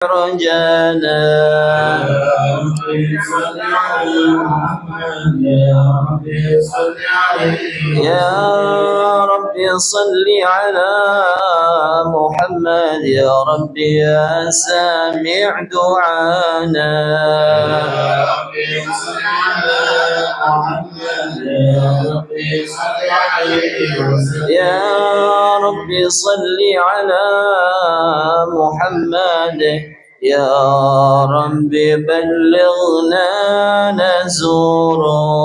رجانا يا ربي صل على محمد يا ربي يا سامع دعانا يا ربي صل على محمد يا ربي صل عليه وسلم يا ربي صل على محمد يا ربي بلغنا نزورا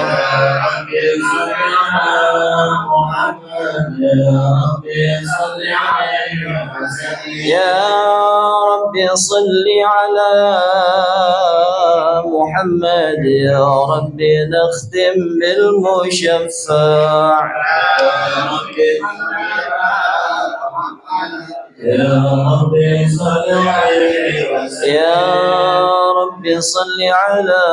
يا ربي صل على محمد يا ربي صل عليه وسلم يا ربي صل على محمد يا ربي نختم بالمشفع يا ربي صل عليه وسلم يا ربي صل على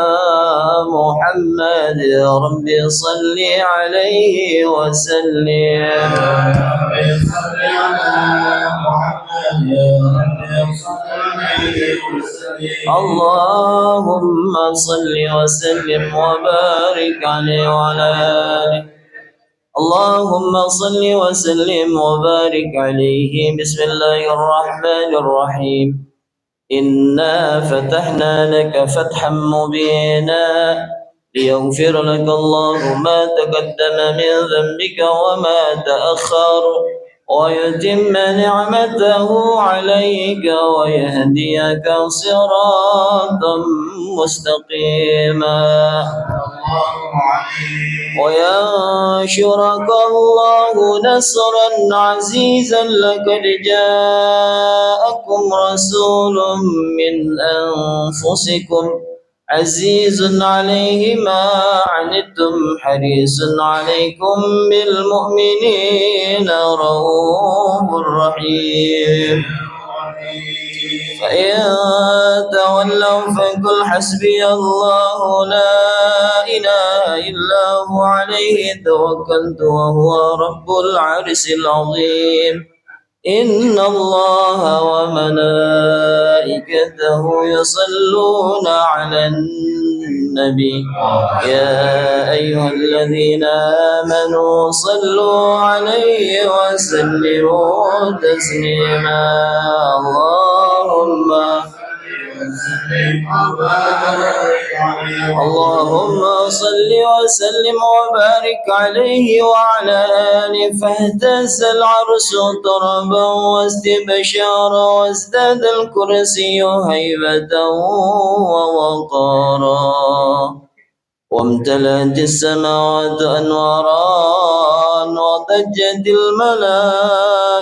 محمد يا ربي صل عليه وسلم يا ربي صل على محمد يا ربي صل عليه وسلم اللهم صل وسلم وبارك عليه وعلى آله اللهم صل وسلم وبارك عليه بسم الله الرحمن الرحيم إنا فتحنا لك فتحا مبينا ليغفر لك الله ما تقدم من ذنبك وما تأخر ويتم نعمته عليك ويهديك صراطا مستقيما وينشرك الله نصرا عزيزا لقد جاءكم رسول من أنفسكم عزيز عليه ما عنتم حريص عليكم بالمؤمنين رؤوف رحيم فإن تولوا فقل حسبي الله لا إله إلا هو عليه توكلت وهو رب العرش العظيم إن الله وملائكته يصلون على النبي يا أيها الذين آمنوا صلوا عليه وسلموا تسليما اللهم صل وسلم وبارك عليه وعلى آله فاهتز العرش طربا واستبشارا وازداد الكرسي هيبة ووقارا وامتلأت السماوات أنوارا وضجت الملائكة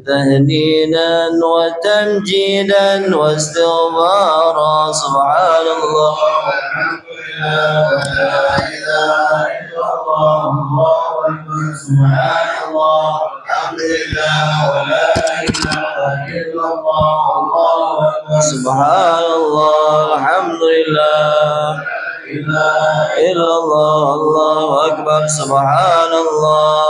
تهديدا وتمجيدا واستغفارا سبحان الله والحمد لله ولا إله إلا الله الله أكبر سبحان الله والحمد لله ولا إله إلا الله الله أكبر سبحان الله الحمد لله إلا الله الله أكبر سبحان الله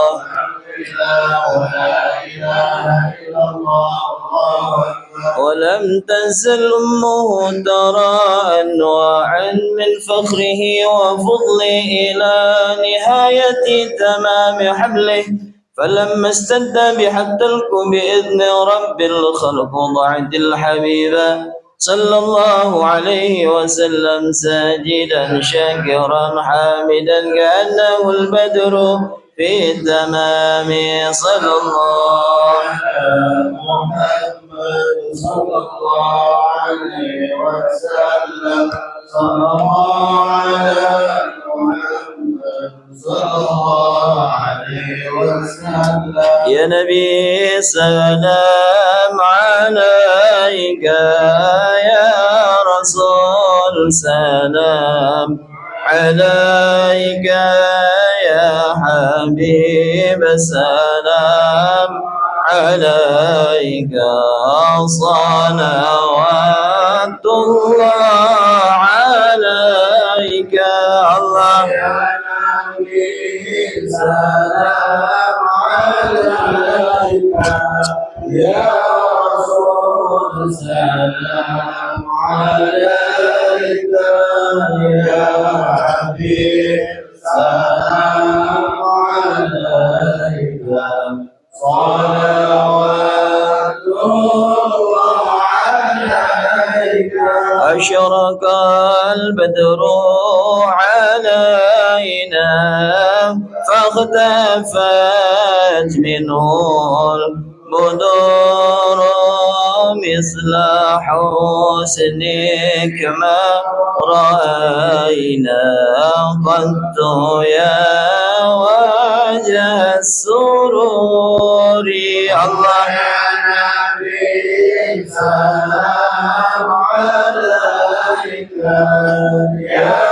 ولم تزل أمه ترى أنواعا من فخره وفضله إلى نهاية تمام حمله فلما استد بحتى بإذن رب الخلق ضعت الحبيبة صلى الله عليه وسلم ساجدا شاكرا حامدا كأنه البدر في تمام صلى الله على محمد صلى الله عليه وسلم صلى الله على محمد صلى الله عليه وسلم يا نبي سلام عليك يا رسول سلام عليك يا حبيب سلام عليك صلوات الله عليك الله يا نبي سلام عليك يا رسول السلام عليك يا حبيب سلام عليك صلوات الله عليك أشرق البدر علينا فاختفت منه البدور مثل حسنك ما رأينا قط يا وجه السرور الله يا نبي سلام عليك يا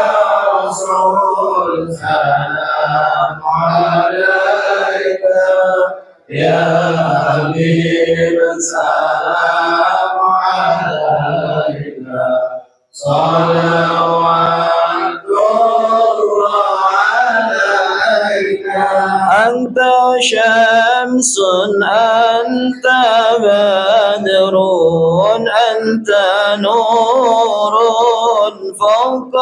رسول سلام عليك يا حبيب سلام عليك صلوات الله عليك أنت شمس أنت بدر أنت نور فوق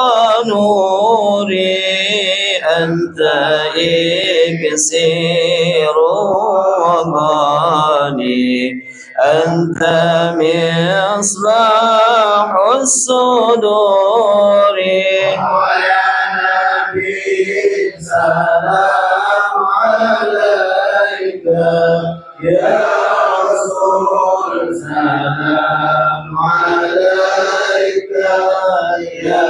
نوري أنت إكسير وغاني أنت مصباح الصدور ويا نبي سلام عليك يا رسول سلام عليك يا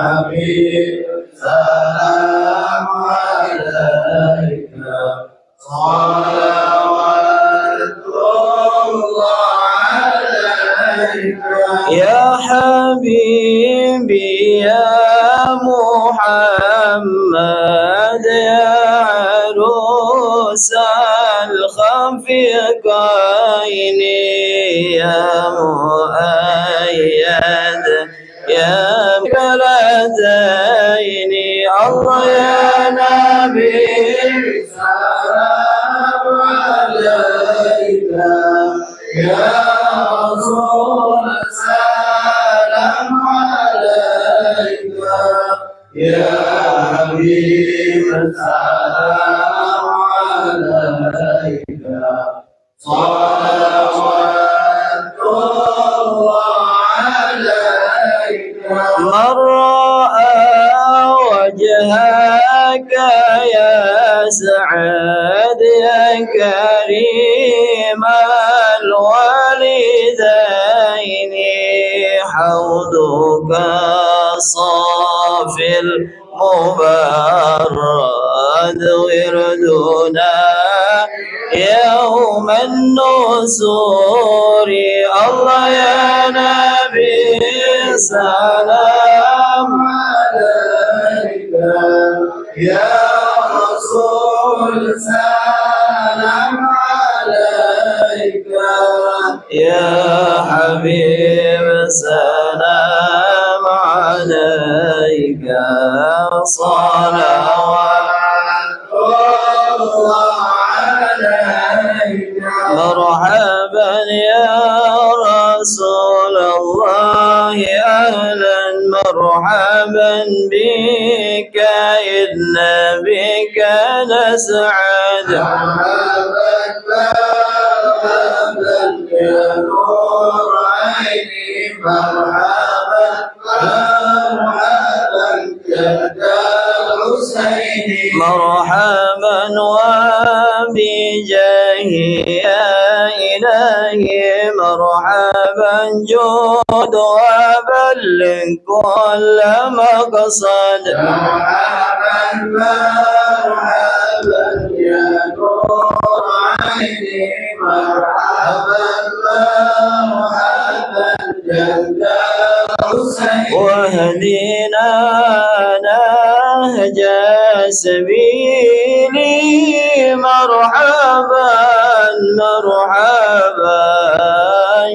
حبيب سلام عليك صلوات الله عليك يا حبيبي يا محمد يا عروس الخفيقين يا مؤيد يا بلدين الله يا نبي سلام عليك يا رسول سلام عليك يا حبيب سلام عليك صلوات الله عليك من رأى وجهك يا سعد يا كريم الوالدين حوضك صافي المبرد وردنا يوم النسور الله يا نبي سلام عليك يا رسول سلام عليك يا حبيب سلام عليك صلوات الله عليك مرحبا يا رسول الله أهلا مرحبا بك إن بك نسعد مرحبا يا نور عيني مرحبا مرحبا جد الحسين مرحبا وبجاه يا إلهي مرحبا جود وبلغ كل مقصد مرحبا مرحبا يا نور عيني مرحبا مرحبا جد الحسين واهدنا نهج سبيلي مرحبا مرحبا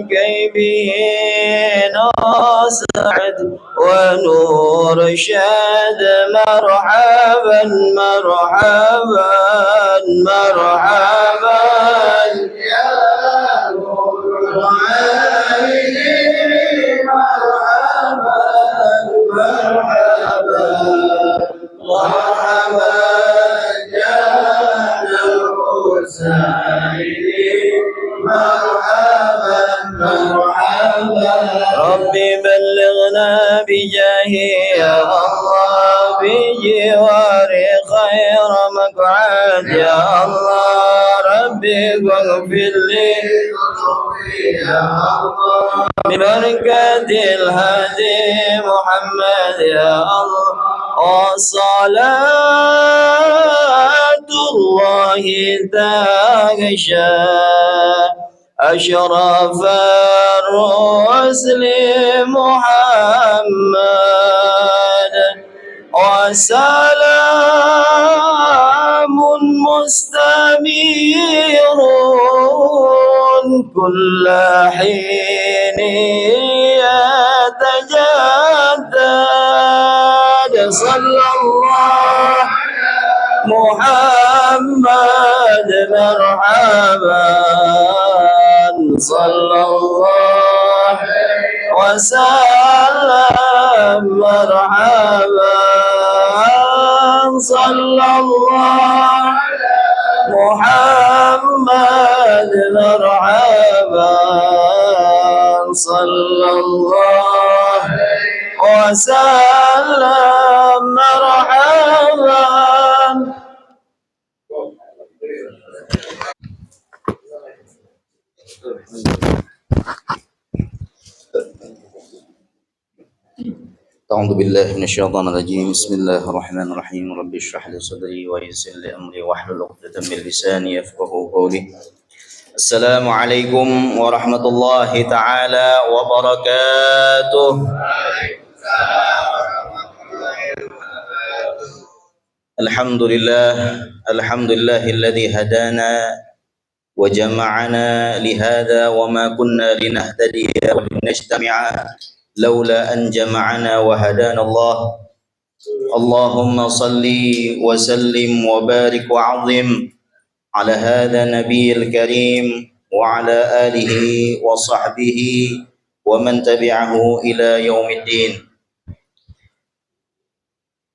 كي به نسعد ونرشد مرحبا مرحبا مرحبا يا نور العين ربي بلغنا بجاه يا الله بجوار خير مقعد يا الله ربي اغفر لي ببركة الهادي محمد يا الله وصلاة الله تغشى أشرف الرسل محمد وسلام مستمر كل حين يتجدد صلى الله محمد مرحبا صلى الله وسلم مرحبا صلى الله محمد مرحبا صلى الله وسلم مرحبا. أعوذ بالله من الشيطان الرجيم بسم الله الرحمن الرحيم رب اشرح لي صدري ويسر لي أمري واحلل عقدة من لساني يفقهوا قولي. السلام عليكم ورحمة الله تعالى وبركاته. الحمد لله الذي هدانا وجمعنا لهذا وما كنا لنهتدي ولنجتمع لولا أن جمعنا وهدانا الله. اللهم صل وسلم وبارك وعظم على هذا النبي الكريم وعلى آله وصحبه ومن تبعه إلى يوم الدين.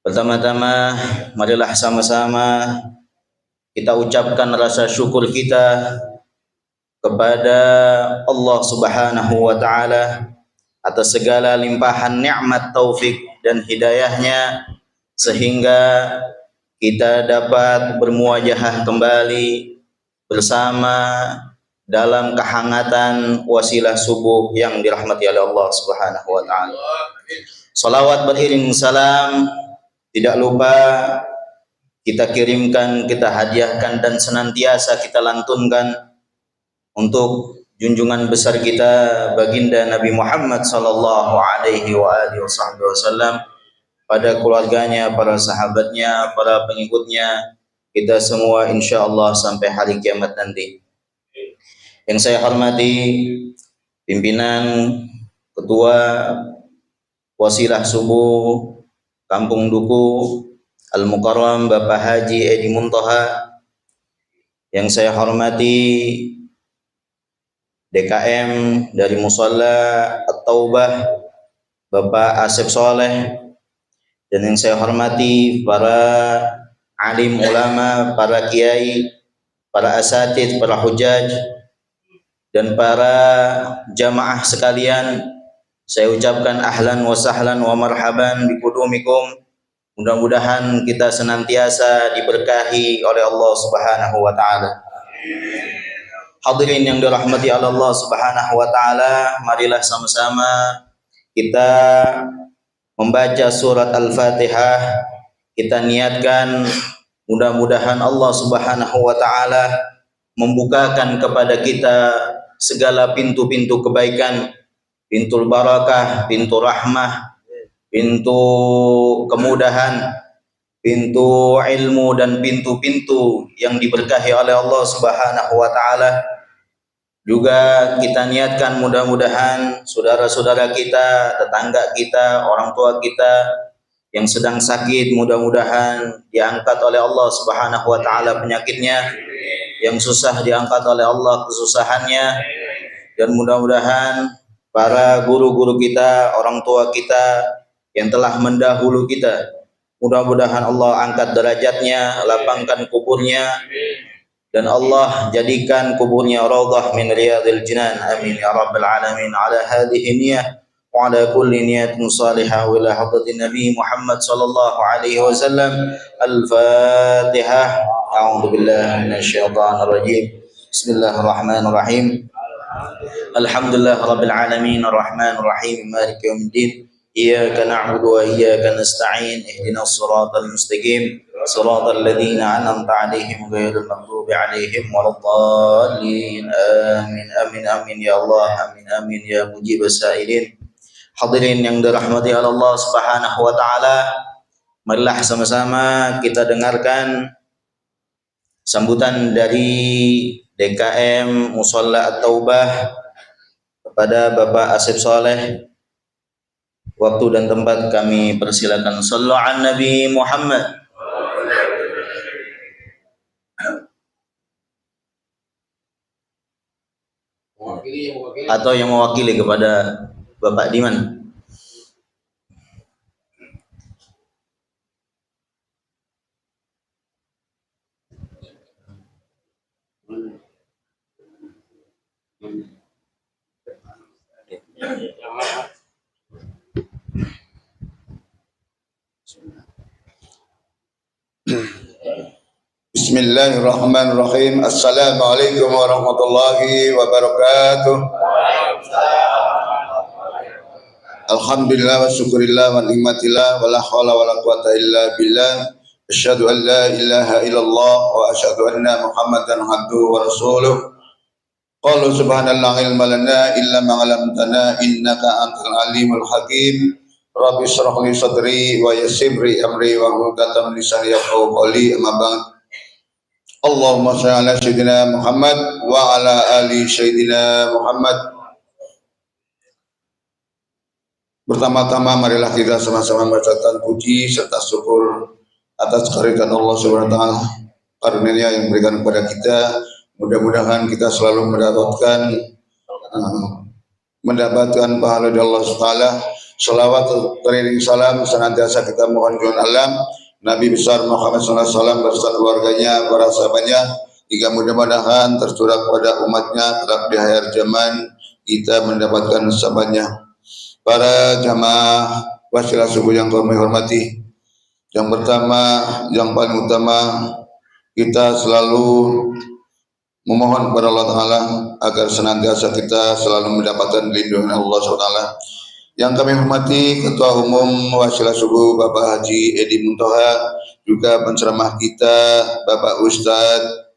Pertama-tama marilah sama-sama kita ucapkan rasa syukur kita kepada Allah Subhanahu wa taala atas segala limpahan nikmat taufik dan hidayahnya sehingga kita dapat bermuajahah kembali bersama dalam kehangatan wasilah subuh yang dirahmati oleh Allah Subhanahu wa taala. Salawat beriring salam tidak lupa kita kirimkan, kita hadiahkan dan senantiasa kita lantunkan untuk junjungan besar kita baginda Nabi Muhammad sallallahu alaihi wasallam, pada keluarganya, para sahabatnya, para pengikutnya, kita semua insyaallah sampai hari kiamat nanti. Yang saya hormati pimpinan ketua wasilah subuh Kampung Duku Al-Mukarram Bapak Haji Edi Muntaha. Yang saya hormati DKM dari Musalla At-Taubah Bapak Asep Soleh, dan yang saya hormati para alim ulama, para kiai, para asatidz, para hujaj, dan para jamaah sekalian, saya ucapkan ahlan wa sahlan wa marhaban biqudumikum. Mudah-mudahan kita senantiasa diberkahi oleh Allah Subhanahu wa taala. Hadirin yang dirahmati Allah Subhanahu wa taala, marilah sama-sama kita membaca surat Al-Fatihah. Kita niatkan mudah-mudahan Allah Subhanahu wa taala membukakan kepada kita segala pintu-pintu kebaikan, pintu barakah, pintu rahmah, pintu kemudahan, pintu ilmu, dan pintu-pintu yang diberkahi oleh Allah Subhanahu wa taala. Juga kita niatkan mudah-mudahan saudara-saudara kita, tetangga kita, orang tua kita yang sedang sakit, mudah-mudahan diangkat oleh Allah Subhanahu wa taala penyakitnya, yang susah diangkat oleh Allah kesusahannya, dan mudah-mudahan para guru-guru kita, orang tua kita yang telah mendahulu kita, mudah-mudahan Allah angkat derajatnya, lapangkan kuburnya, dan Allah jadikan kuburnya raudhah min riyadil jinan. Amin ya rabbal alamin. Ala hadhihi niyyah wa ala kulli niyatin salihah wa ila hadratin Nabi Muhammad sallallahu alaihi wasallam. Al-Fatihah. A'udzu billahi minasyaitonir rajim. Bismillahirrahmanirrahim. Alhamdulillah rabbil alamin arrahmanir rahim maliki yaumiddin. Iyyaka na'budu wa iyyaka nasta'in ihdinas siratal mustaqim siratal ladzina an'amta 'alaihim ghairil maghdubi 'alaihim waladdallin. Amin amin amin ya Allah, amin amin ya mujibas sa'ilin. Hadirin yang dirahmati Allah Subhanahu wa taala, marilah sama-sama kita dengarkan sambutan dari DKM Musholla At-Taubah kepada Bapak Asep Soleh. Waktu dan tempat kami persilakan. Sallu ala Nabi Muhammad. Atau yang mewakili kepada Bapak Diman. Bismillahirrahmanirrahim. Assalamualaikum warahmatullahi wabarakatuh. Alhamdulillah wa syukurillah wa nikmatillah wa la hawla wa la quwata illa billah. Asyhadu an la ilaha illallah wa asyhadu anna Muhammadan abduhu wa rasuluh. Qala subhanallah ilma lana illa ma 'allamtana innaka antal alimul hakim. Rabbi shrah li sadri wa yassir li amri wa hlul 'uqdatam min lisani yafqahu qawli. Amma ba'd. Allahumma shalli ala sayyidina Muhammad wa ala ali sayyidina Muhammad. Pertama-tama marilah kita sama-sama mengucapkan puji serta syukur atas kehadiran Allah Subhanahu wa taala, karunia yang diberikan kepada kita. Mudah-mudahan kita selalu mendapatkan pahala dari Allah Subhanahu wa taala. Salawat teriring salam senantiasa kita mohon junjungan alam Nabi besar Muhammad SAW beserta keluarganya, para sahabatnya, hingga mudah-mudahan tercurah kepada umatnya kelak di akhir zaman kita mendapatkan sahabatnya. Para jamaah wasilah subuh yang kami hormati, yang pertama, yang paling utama, kita selalu memohon kepada Allah Ta'ala agar senantiasa kita selalu mendapatkan lindungan Allah SWT. Yang kami hormati Ketua Umum Wasilah Subuh Bapak Haji Edi Muntoha, juga penceramah kita Bapak Ustadz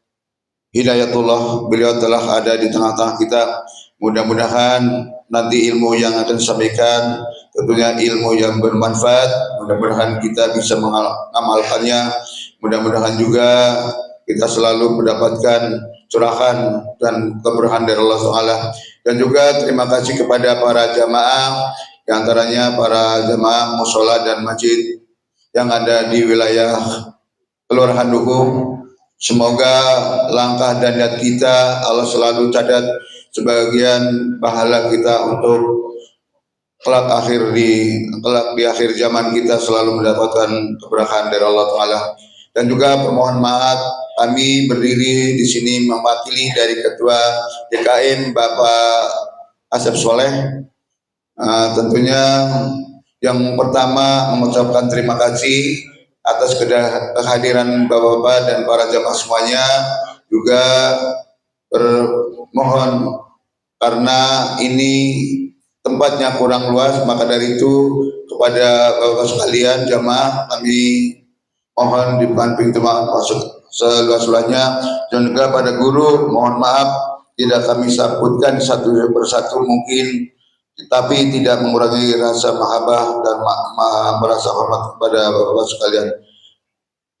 Hidayatullah, beliau telah ada di tengah-tengah kita. Mudah-mudahan nanti ilmu yang akan disampaikan tentunya ilmu yang bermanfaat, mudah-mudahan kita bisa mengamalkannya, mudah-mudahan juga kita selalu mendapatkan curahan dan keberkahan dari Allah Ta'ala. Dan juga terima kasih kepada para jamaah, yang antaranya para jamaah musola dan masjid yang ada di wilayah Kelurahan Dukuh. Semoga langkah dan niat kita Allah selalu catat sebagian pahala kita untuk kelak di akhir zaman kita selalu mendapatkan keberkahan dari Allah Ta'ala. Dan juga permohon maaf, kami berdiri di sini mewakili dari Ketua DKM Bapak Asep Soleh. Tentunya yang pertama mengucapkan terima kasih atas kehadiran Bapak-bapak dan para jamaah semuanya. Juga bermohon karena ini tempatnya kurang luas, maka dari itu kepada Bapak sekalian jamaah kami mohon dibuka pintu maaf masuk seluas-luasnya. Dan juga pada guru mohon maaf tidak kami sebutkan satu persatu mungkin, tapi tidak mengurangi rasa mahabbah dan merasa hormat kepada bapak sekalian.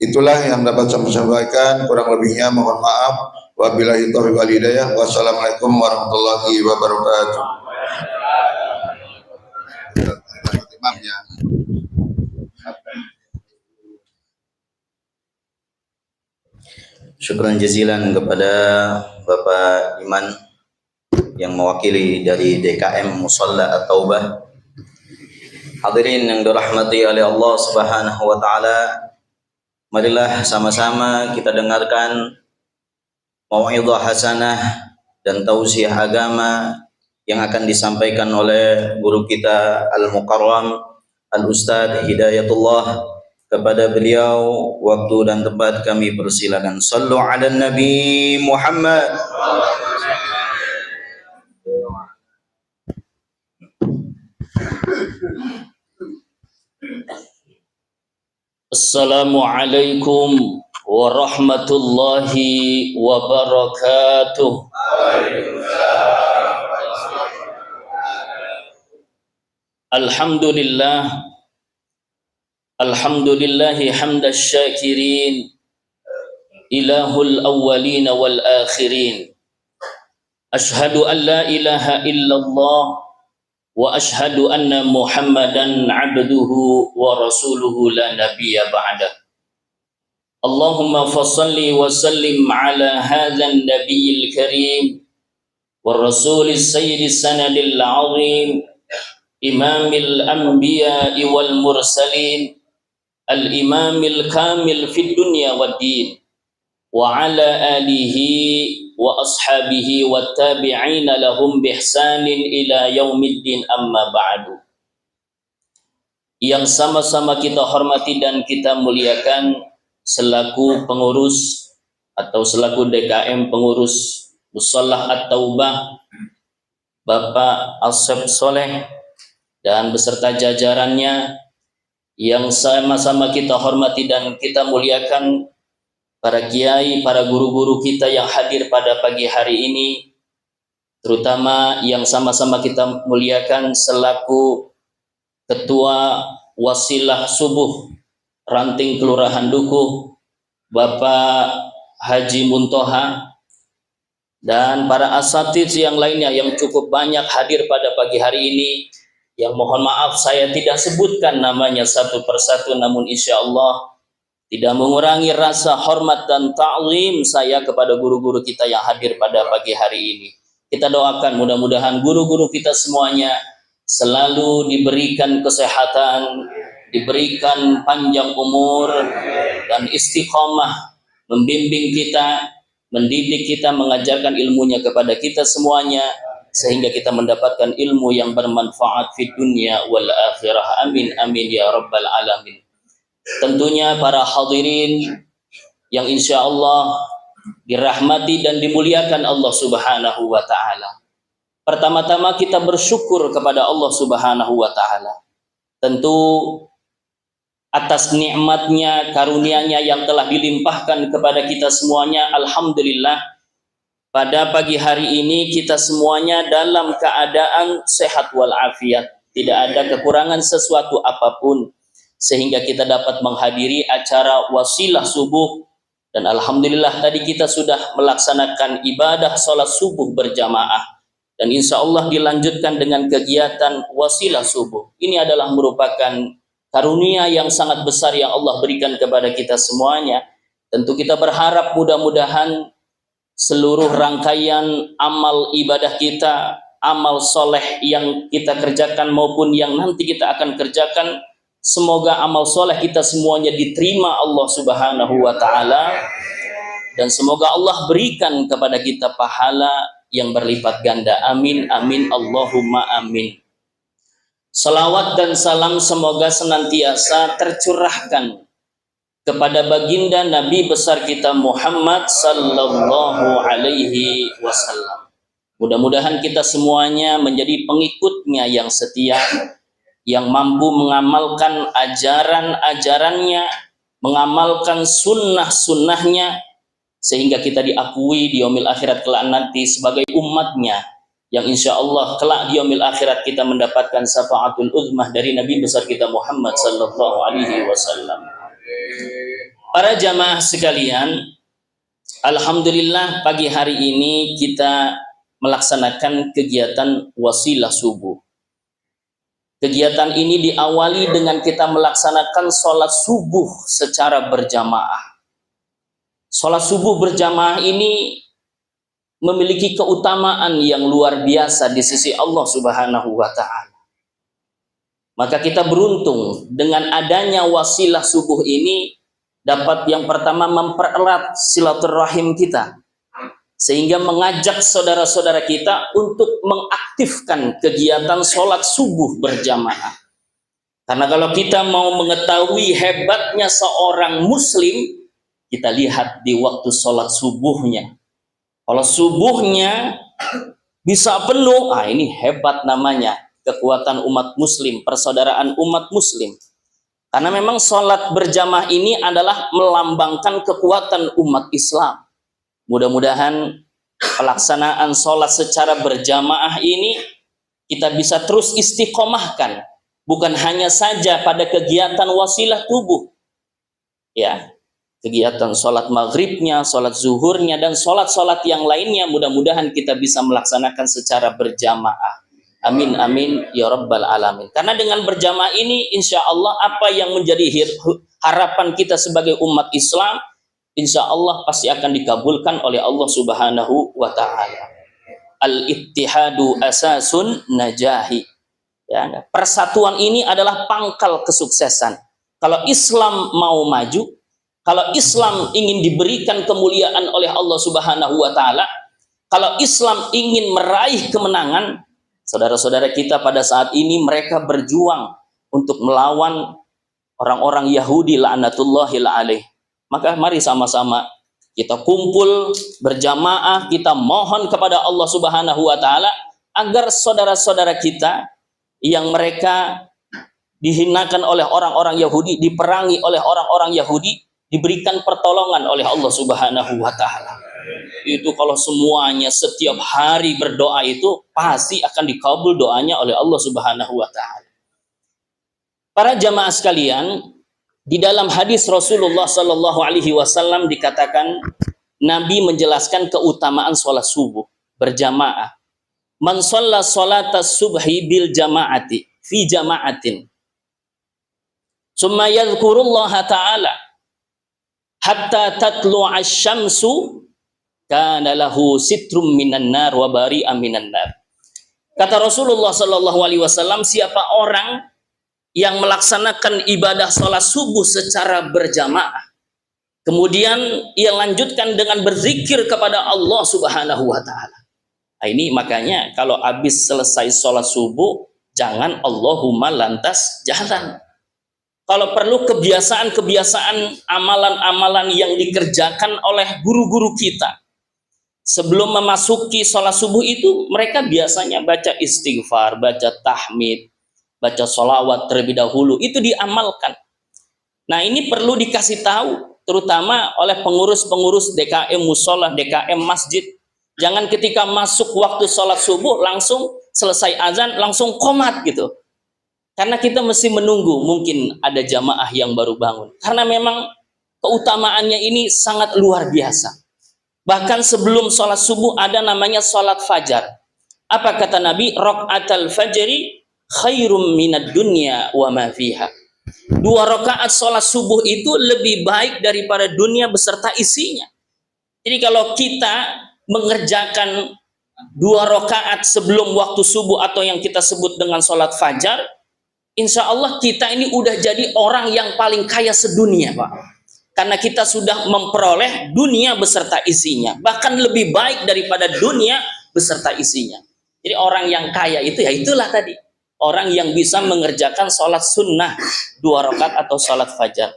Itulah yang dapat saya sampaikan, kurang lebihnya mohon maaf. Wabillahi taufiq wal hidayah. Wassalamualaikum warahmatullahi wabarakatuh. Syukran jazilan kepada Bapak Iman yang mewakili dari DKM Musholla At-Taubah. Hadirin yang dirahmati oleh Allah Subhanahu wa taala, marilah sama-sama kita dengarkan mau'izah hasanah dan tausiah agama yang akan disampaikan oleh guru kita Al-Mukarram Al-Ustadz Hidayatullah. Kepada beliau waktu dan tempat kami persilakan. Sallu ala Nabi Muhammad. Assalamualaikum warahmatullahi wabarakatuh. Alhamdulillah, alhamdulillahi hamdash syakirin, ilahul awwalin wal akhirin. Ashhadu an la ilaha illallah wa ashhadu anna Muhammadan abduhu wa rasuluhu la nabiyya ba'dah. Allahumma fassalli wa sallim ala hadzal nabiyil karim wa rasulis sayyidis sanadil azim imamil anbiya'i wal mursalin al-imamil kamil fid dunya wad din wa ala alihi wa ashabihi wa tabi'ina lahum bihsanin ila yaumiddin amma ba'du. Yang sama-sama kita hormati dan kita muliakan selaku pengurus atau selaku DKM pengurus Mushallah At-Taubah Bapak Asep Soleh dan beserta jajarannya, yang sama-sama kita hormati dan kita muliakan para kiai, para guru-guru kita yang hadir pada pagi hari ini, terutama yang sama-sama kita muliakan selaku Ketua Wasilah Subuh Ranting Kelurahan Dukuh Bapak Haji Muntoha, dan para asatidz yang lainnya yang cukup banyak hadir pada pagi hari ini, yang mohon maaf saya tidak sebutkan namanya satu persatu, namun insya Allah tidak mengurangi rasa hormat dan ta'zim saya kepada guru-guru kita yang hadir pada pagi hari ini. Kita doakan mudah-mudahan guru-guru kita semuanya selalu diberikan kesehatan, diberikan panjang umur dan istiqomah membimbing kita, mendidik kita, mengajarkan ilmunya kepada kita semuanya, sehingga kita mendapatkan ilmu yang bermanfaat di dunia wal akhirah. Amin amin ya rabbal alamin. Tentunya para hadirin yang insya Allah dirahmati dan dimuliakan Allah Subhanahu wa ta'ala. Pertama-tama kita bersyukur kepada Allah Subhanahu wa ta'ala, tentu atas nikmatnya, karunia-Nya yang telah dilimpahkan kepada kita semuanya. Alhamdulillah, pada pagi hari ini kita semuanya dalam keadaan sehat walafiat, tidak ada kekurangan sesuatu apapun, sehingga kita dapat menghadiri acara wasilah subuh. Dan alhamdulillah tadi kita sudah melaksanakan ibadah sholat subuh berjamaah, dan insya Allah dilanjutkan dengan kegiatan wasilah subuh. Ini adalah merupakan karunia yang sangat besar yang Allah berikan kepada kita semuanya. Tentu kita berharap mudah-mudahan seluruh rangkaian amal ibadah kita, amal soleh yang kita kerjakan maupun yang nanti kita akan kerjakan, semoga amal soleh kita semuanya diterima Allah Subhanahu wa ta'ala, dan semoga Allah berikan kepada kita pahala yang berlipat ganda. Amin amin Allahumma amin. Salawat dan salam semoga senantiasa tercurahkan kepada baginda Nabi besar kita Muhammad sallallahu alaihi wasallam. Mudah-mudahan kita semuanya menjadi pengikutnya yang setia, yang mampu mengamalkan ajaran-ajarannya, mengamalkan sunnah-sunnahnya, sehingga kita diakui di yaumil akhirat kelak nanti sebagai umatnya, yang insya Allah kelak di yaumil akhirat kita mendapatkan syafaatul uzmah dari Nabi besar kita Muhammad sallallahu alaihi wasallam. Para jamaah sekalian, alhamdulillah pagi hari ini kita melaksanakan kegiatan wasilah subuh. Kegiatan ini diawali dengan kita melaksanakan sholat subuh secara berjamaah. Sholat subuh berjamaah ini memiliki keutamaan yang luar biasa di sisi Allah Subhanahu wa ta'ala. Maka kita beruntung dengan adanya wasilah subuh ini, dapat yang pertama mempererat silaturahim kita, sehingga mengajak saudara-saudara kita untuk mengaktifkan kegiatan sholat subuh berjamaah. Karena kalau kita mau mengetahui hebatnya seorang muslim, kita lihat di waktu sholat subuhnya. Kalau subuhnya bisa penuh, ini hebat namanya, kekuatan umat muslim, persaudaraan umat muslim. Karena memang sholat berjamaah ini adalah melambangkan kekuatan umat Islam. Mudah-mudahan pelaksanaan sholat secara berjamaah ini kita bisa terus istiqomahkan, bukan hanya saja pada kegiatan wasilah tubuh, ya, kegiatan sholat maghribnya, sholat zuhurnya, dan sholat-sholat yang lainnya. Mudah-mudahan kita bisa melaksanakan secara berjamaah. Amin amin ya rabbal alamin. Karena dengan berjamaah ini insya Allah apa yang menjadi harapan kita sebagai umat Islam, insya Allah pasti akan dikabulkan oleh Allah Subhanahu wa ta'ala. Al-ittihadu asasun najahi, ya, persatuan ini adalah pangkal kesuksesan. Kalau Islam mau maju, kalau Islam ingin diberikan kemuliaan oleh Allah Subhanahu wa ta'ala, kalau Islam ingin meraih kemenangan, saudara-saudara kita pada saat ini mereka berjuang untuk melawan orang-orang Yahudi la'natullahi alaih. Maka mari sama-sama kita kumpul berjamaah, kita mohon kepada Allah Subhanahu wa ta'ala agar saudara-saudara kita yang mereka dihinakan oleh orang-orang Yahudi, diperangi oleh orang-orang Yahudi, diberikan pertolongan oleh Allah Subhanahu wa ta'ala. Itu kalau semuanya setiap hari berdoa itu pasti akan dikabul doanya oleh Allah Subhanahu wa ta'ala. Para jamaah sekalian, di dalam hadis Rasulullah Sallallahu Alaihi Wasallam dikatakan, Nabi menjelaskan keutamaan sholat subuh berjamaah. Man shalla sholata subhi bil jamaati fi jamaatin, summa yadhkurullaha ta'ala hatta tatlu'a asy-syamsu kana lahu sitrum minan nar wa bari'am minan nar. Kata Rasulullah Sallallahu Alaihi Wasallam, siapa orang yang melaksanakan ibadah sholat subuh secara berjamaah, kemudian ia lanjutkan dengan berzikir kepada Allah Subhanahu wa ta'ala. Nah, ini makanya kalau habis selesai sholat subuh, jangan Allahumma lantas jalan. Kalau perlu kebiasaan-kebiasaan, amalan-amalan yang dikerjakan oleh guru-guru kita sebelum memasuki sholat subuh itu, mereka biasanya baca istighfar, baca tahmid, baca sholawat terlebih dahulu, itu diamalkan. Nah, ini perlu dikasih tahu, terutama oleh pengurus-pengurus DKM musola, DKM masjid. Jangan ketika masuk waktu sholat subuh langsung selesai azan langsung qomat gitu. Karena kita mesti menunggu, mungkin ada jamaah yang baru bangun. Karena memang keutamaannya ini sangat luar biasa. Bahkan sebelum sholat subuh ada namanya sholat fajar. Apa kata Nabi? Raqatal fajri khairum minad dunya wa ma fiha. 2 rakaat sholat subuh itu lebih baik daripada dunia beserta isinya. Jadi kalau kita mengerjakan 2 rakaat sebelum waktu subuh atau yang kita sebut dengan sholat fajar, insya Allah kita ini udah jadi orang yang paling kaya sedunia, Pak. Karena kita sudah memperoleh dunia beserta isinya, bahkan lebih baik daripada dunia beserta isinya. Jadi orang yang kaya itu ya itulah tadi, orang yang bisa mengerjakan sholat sunnah 2 rakaat atau sholat fajar.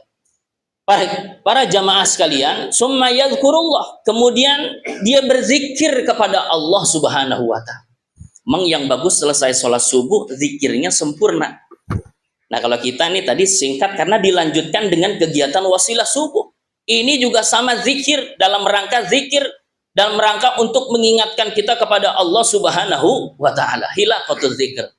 Para jamaah sekalian, summa yadhkurullah, kemudian dia berzikir kepada Allah Subhanahu wa ta'ala. Memang yang bagus selesai sholat subuh zikirnya sempurna. Nah, kalau kita nih tadi singkat karena dilanjutkan dengan kegiatan wasilah subuh. Ini juga sama zikir, dalam rangka untuk mengingatkan kita kepada Allah Subhanahu wa ta'ala. Hilaqatul zikr.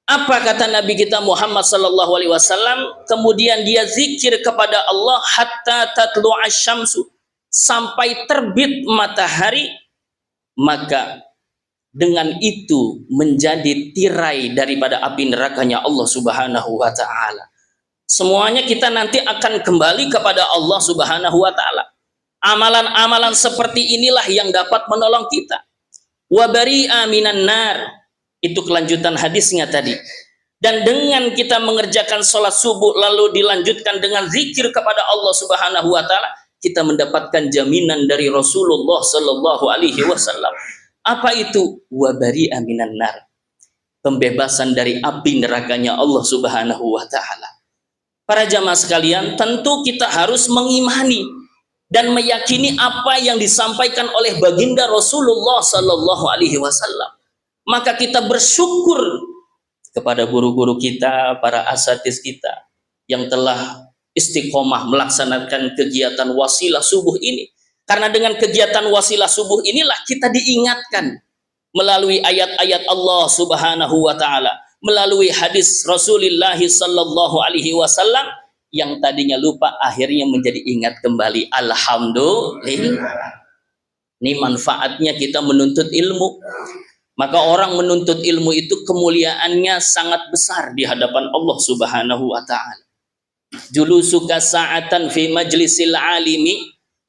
Apa kata Nabi kita Muhammad sallallahu alaihi wasallam? Kemudian dia zikir kepada Allah hatta tatlu'a syamsu, sampai terbit matahari, maka dengan itu menjadi tirai daripada api nerakanya Allah Subhanahu wa ta'ala. Semuanya kita nanti akan kembali kepada Allah Subhanahu wa ta'ala. Amalan-amalan seperti inilah yang dapat menolong kita. Wa bari'a minan nar, itu kelanjutan hadisnya tadi. Dan dengan kita mengerjakan sholat subuh lalu dilanjutkan dengan zikir kepada Allah Subhanahu wa ta'ala, kita mendapatkan jaminan dari Rasulullah Sallallahu Alaihi Wasallam. Apa itu? Wa bari'a minan nar. Pembebasan dari api nerakanya Allah Subhanahu wa taala. Para jamaah sekalian, tentu kita harus mengimani dan meyakini apa yang disampaikan oleh baginda Rasulullah Sallallahu Alaihi Wasallam. Maka kita bersyukur kepada guru-guru kita, para asatiz kita yang telah istiqomah melaksanakan kegiatan wasilah subuh ini. Karena dengan kegiatan wasilah subuh inilah kita diingatkan melalui ayat-ayat Allah Subhanahu wa taala, melalui hadis Rasulullah Sallallahu Alaihi Wasallam yang tadinya lupa akhirnya menjadi ingat kembali. Alhamdulillah. Ini manfaatnya kita menuntut ilmu. Maka orang menuntut ilmu itu kemuliaannya sangat besar di hadapan Allah Subhanahu wa taala. Julusuka sa'atan fi majlisil alimi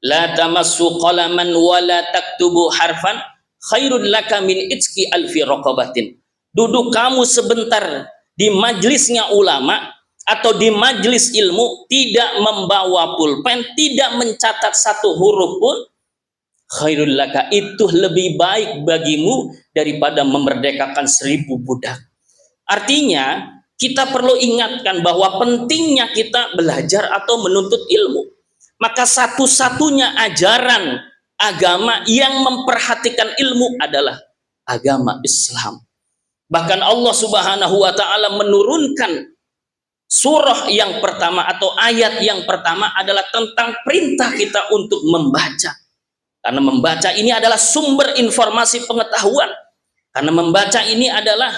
la tamassu qalaman wa la taktubu harfan khairun laka min itqi alfi raqabatin. Duduk kamu sebentar di majlisnya ulama atau di majlis ilmu, tidak membawa pulpen, tidak mencatat satu huruf pun, khairul laka, itu lebih baik bagimu daripada memerdekakan 1000 budak. Artinya kita perlu ingatkan bahwa pentingnya kita belajar atau menuntut ilmu. Maka satu-satunya ajaran agama yang memperhatikan ilmu adalah agama Islam. Bahkan Allah Subhanahu wa taala menurunkan surah yang pertama atau ayat yang pertama adalah tentang perintah kita untuk membaca. Karena membaca ini adalah sumber informasi pengetahuan. Karena membaca ini adalah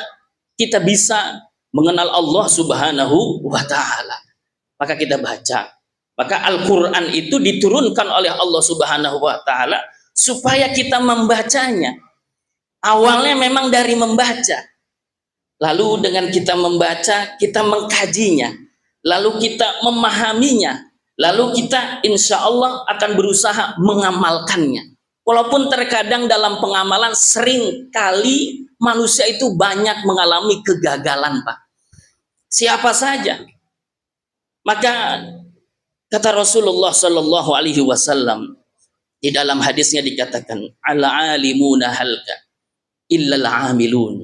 kita bisa mengenal Allah Subhanahu wa taala. Maka kita baca. Maka Al-Qur'an itu diturunkan oleh Allah Subhanahu wa taala supaya kita membacanya. Awalnya memang dari membaca. Lalu dengan kita membaca, kita mengkajinya. Lalu kita memahaminya. Lalu kita insya Allah akan berusaha mengamalkannya. Walaupun terkadang dalam pengamalan sering kali manusia itu banyak mengalami kegagalan, Pak. Siapa saja. Maka kata Rasulullah Sallallahu Alaihi Wasallam di dalam hadisnya dikatakan, ala alimuna halka illal amilun.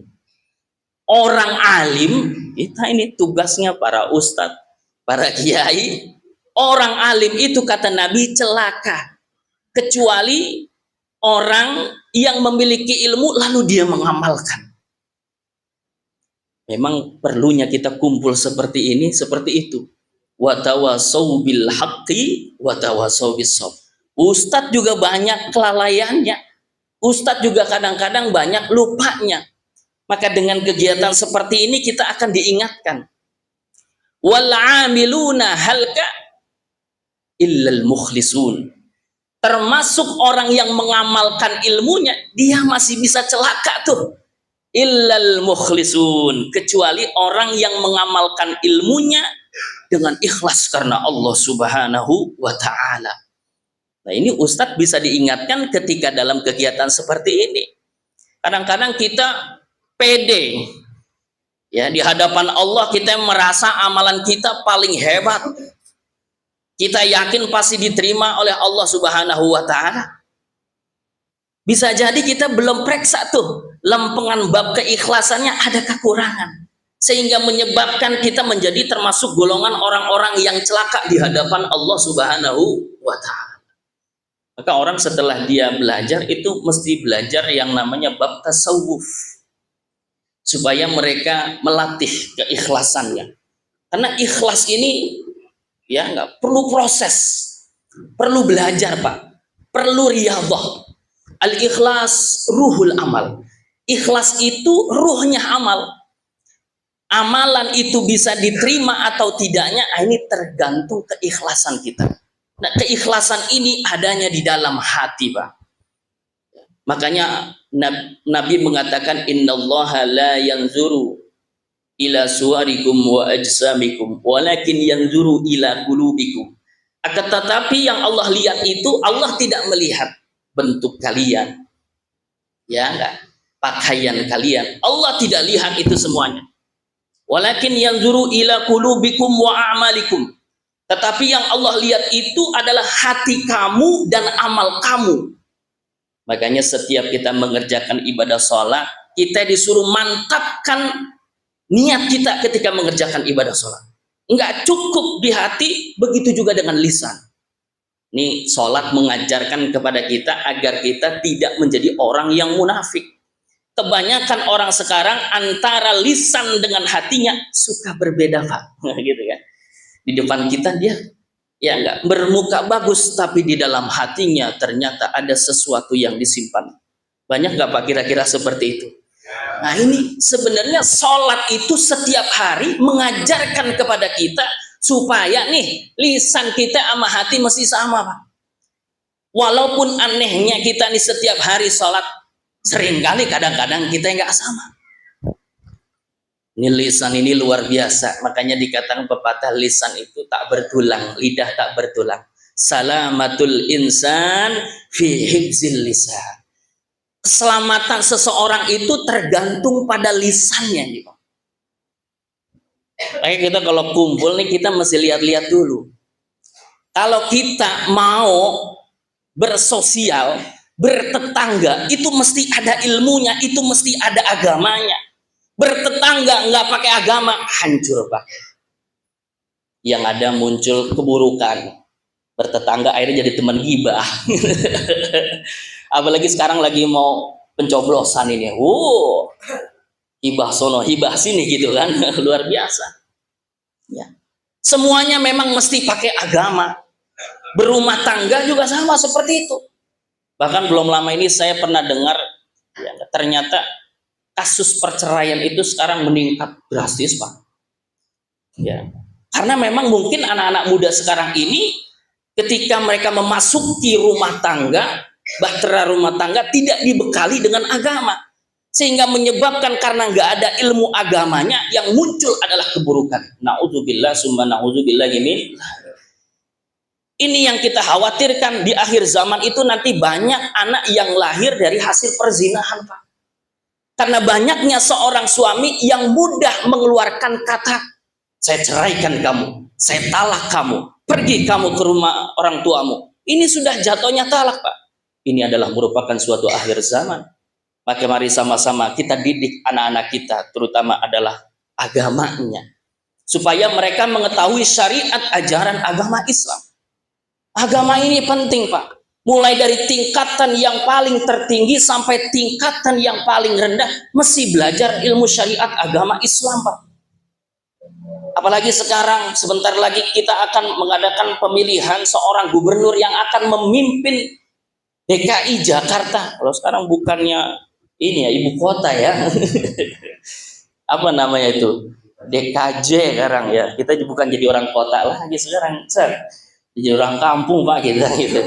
Orang alim, kita ini tugasnya para ustadz, para kiai. Orang alim itu kata Nabi celaka, kecuali orang yang memiliki ilmu lalu dia mengamalkan. Memang perlunya kita kumpul seperti ini, seperti itu. Wa tawassaw bil haqqi wa tawassaw bis sabr. Ustadz juga banyak kelalaiannya. Ustadz juga kadang-kadang banyak lupanya. Maka dengan kegiatan seperti ini kita akan diingatkan. Wal 'amiluna halka illal mukhlisun. Termasuk orang yang mengamalkan ilmunya, dia masih bisa celaka tuh. Illal mukhlisun, kecuali orang yang mengamalkan ilmunya dengan ikhlas karena Allah Subhanahu wa taala. Nah, ini Ustadz bisa diingatkan ketika dalam kegiatan seperti ini. Kadang-kadang kita pede ya di hadapan Allah, kita merasa amalan kita paling hebat, kita yakin pasti diterima oleh Allah Subhanahu wa taala. Bisa jadi kita belum periksa tuh lempengan bab keikhlasannya ada kekurangan, sehingga menyebabkan kita menjadi termasuk golongan orang-orang yang celaka di hadapan Allah Subhanahu wa taala. Maka orang setelah dia belajar itu mesti belajar yang namanya bab tasawuf, supaya mereka melatih keikhlasannya. Karena ikhlas ini ya nggak perlu proses, perlu belajar, Pak, perlu riyadhah. Al-ikhlas ruhul amal. Ikhlas itu ruhnya amal. Amalan itu bisa diterima atau tidaknya, ini tergantung keikhlasan kita. Nah, keikhlasan ini adanya di dalam hati, Pak. Makanya Nabi mengatakan, innallaha la yanzuru ila suwarikum wa ajsamikum walakin yanzuru ila qulubikum. Akan tetapi yang Allah lihat itu, Allah tidak melihat bentuk kalian, ya enggak, pakaian kalian. Allah tidak lihat itu semuanya. Walakin yanzuru ila qulubikum wa a'malikum. Tetapi yang Allah lihat itu adalah hati kamu dan amal kamu. Makanya setiap kita mengerjakan ibadah sholat, kita disuruh mantapkan niat kita ketika mengerjakan ibadah sholat. Enggak cukup di hati, begitu juga dengan lisan. Ini sholat mengajarkan kepada kita agar kita tidak menjadi orang yang munafik. Kebanyakan orang sekarang antara lisan dengan hatinya suka berbeda, Pak. Gitu kan. Di depan kita dia ya enggak bermuka bagus, tapi di dalam hatinya ternyata ada sesuatu yang disimpan. Banyak enggak Pak kira-kira seperti itu? Nah ini sebenarnya sholat itu setiap hari mengajarkan kepada kita supaya nih lisan kita sama hati mesti sama, Pak. Walaupun anehnya kita nih setiap hari sholat, seringkali kadang-kadang kita enggak sama. Ini lisan ini luar biasa, makanya dikatakan pepatah lisan itu tak bertulang, lidah tak bertulang. Salamatul insan fi hifzil lisan. Keselamatan seseorang itu tergantung pada lisannya nih, Pak. Kayak kita kalau kumpul nih kita mesti lihat-lihat dulu. Kalau kita mau bersosial, bertetangga, itu mesti ada ilmunya, itu mesti ada agamanya. Bertetangga nggak pakai agama, hancur, Pak. Yang ada muncul keburukan. Bertetangga akhirnya jadi teman gibah. Apalagi sekarang lagi mau pencoblosan ini. Hibah sono, hibah sini gitu kan. Luar biasa. Ya. Semuanya memang mesti pakai agama. Berumah tangga juga sama seperti itu. Bahkan belum lama ini saya pernah dengar ya, ternyata kasus perceraian itu sekarang meningkat drastis, Pak. Ya. Karena memang mungkin anak-anak muda sekarang ini ketika mereka memasuki rumah tangga, bahtera rumah tangga tidak dibekali dengan agama. Sehingga menyebabkan karena nggak ada ilmu agamanya yang muncul adalah keburukan. Na'udzubillah summa na'udzubillah min. Ini yang kita khawatirkan di akhir zaman itu nanti banyak anak yang lahir dari hasil perzinahan, Pak. Karena banyaknya seorang suami yang mudah mengeluarkan kata, saya ceraikan kamu, saya talak kamu, pergi kamu ke rumah orang tuamu. Ini sudah jatuhnya talak, Pak. Ini adalah merupakan suatu akhir zaman. Maka mari sama-sama kita didik anak-anak kita, terutama adalah agamanya. Supaya mereka mengetahui syariat ajaran agama Islam. Agama ini penting, Pak. Mulai dari tingkatan yang paling tertinggi sampai tingkatan yang paling rendah, mesti belajar ilmu syariat agama Islam, Pak. Apalagi sekarang, sebentar lagi kita akan mengadakan pemilihan seorang gubernur yang akan memimpin DKI Jakarta. Kalau sekarang bukannya ini ya, ibu kota ya. Apa namanya itu? DKJ sekarang ya. Kita bukan jadi orang kota lagi sekarang, jadi orang kampung, Pak, kita gitu.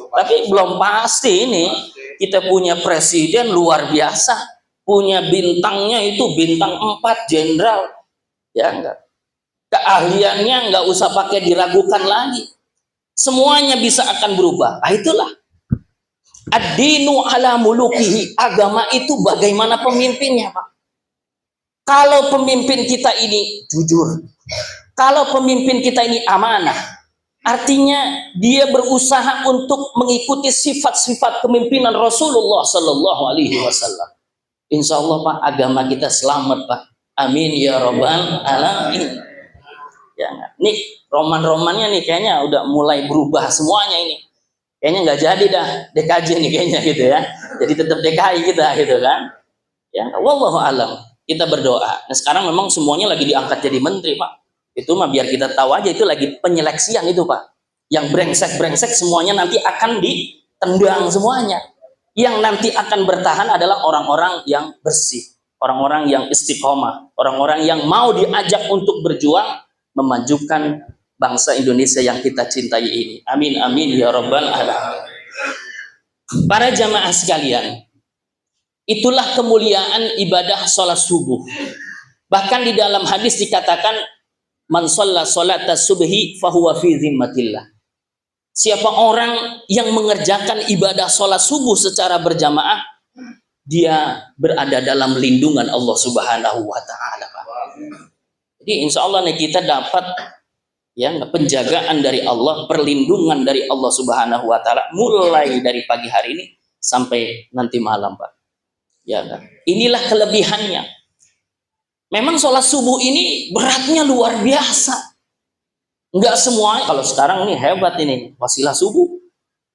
Tapi belum pasti ini kita punya presiden luar biasa, punya bintangnya itu bintang 4 jenderal, ya enggak. Keahliannya enggak usah pakai diragukan lagi. Semuanya bisa akan berubah. Ah, itulah ad-dinu ala mulukihi. Agama itu bagaimana pemimpinnya, Pak. Kalau pemimpin kita ini jujur, kalau pemimpin kita ini amanah, artinya dia berusaha untuk mengikuti sifat-sifat kepemimpinan Rasulullah Sallallahu Alaihi Wasallam. Insya Allah, Pak, agama kita selamat, Pak. Amin ya robbal alamin. Ya, nih roman-romannya nih kayaknya udah mulai berubah semuanya ini. Kayaknya nggak jadi dah DKJ nih kayaknya gitu ya. Jadi tetap DKI kita gitu kan. Ya, wallahu alam. Kita berdoa. Nah sekarang memang semuanya lagi diangkat jadi menteri, Pak. Itu mah biar kita tahu aja itu lagi penyeleksian itu, Pak. Yang brengsek-brengsek semuanya nanti akan ditendang semuanya. Yang nanti akan bertahan adalah orang-orang yang bersih, orang-orang yang istiqomah, orang-orang yang mau diajak untuk berjuang memajukan bangsa Indonesia yang kita cintai ini. Amin amin ya rabbal alamin. Para jamaah sekalian, itulah kemuliaan ibadah sholat subuh. Bahkan di dalam hadis dikatakan man shalla sholata subhi fahuwa fi zimmatillah. Siapa orang yang mengerjakan ibadah sholat subuh secara berjamaah, dia berada dalam lindungan Allah Subhanahu wa taala. Jadi insya Allah nih kita dapat Ya, penjagaan dari Allah, perlindungan dari Allah Subhanahu wa taala mulai dari pagi hari ini sampai nanti malam, Pak. Ya kan? Inilah kelebihannya. Memang sholat subuh ini beratnya luar biasa. Enggak semuanya, kalau sekarang ini hebat ini, wasilah subuh.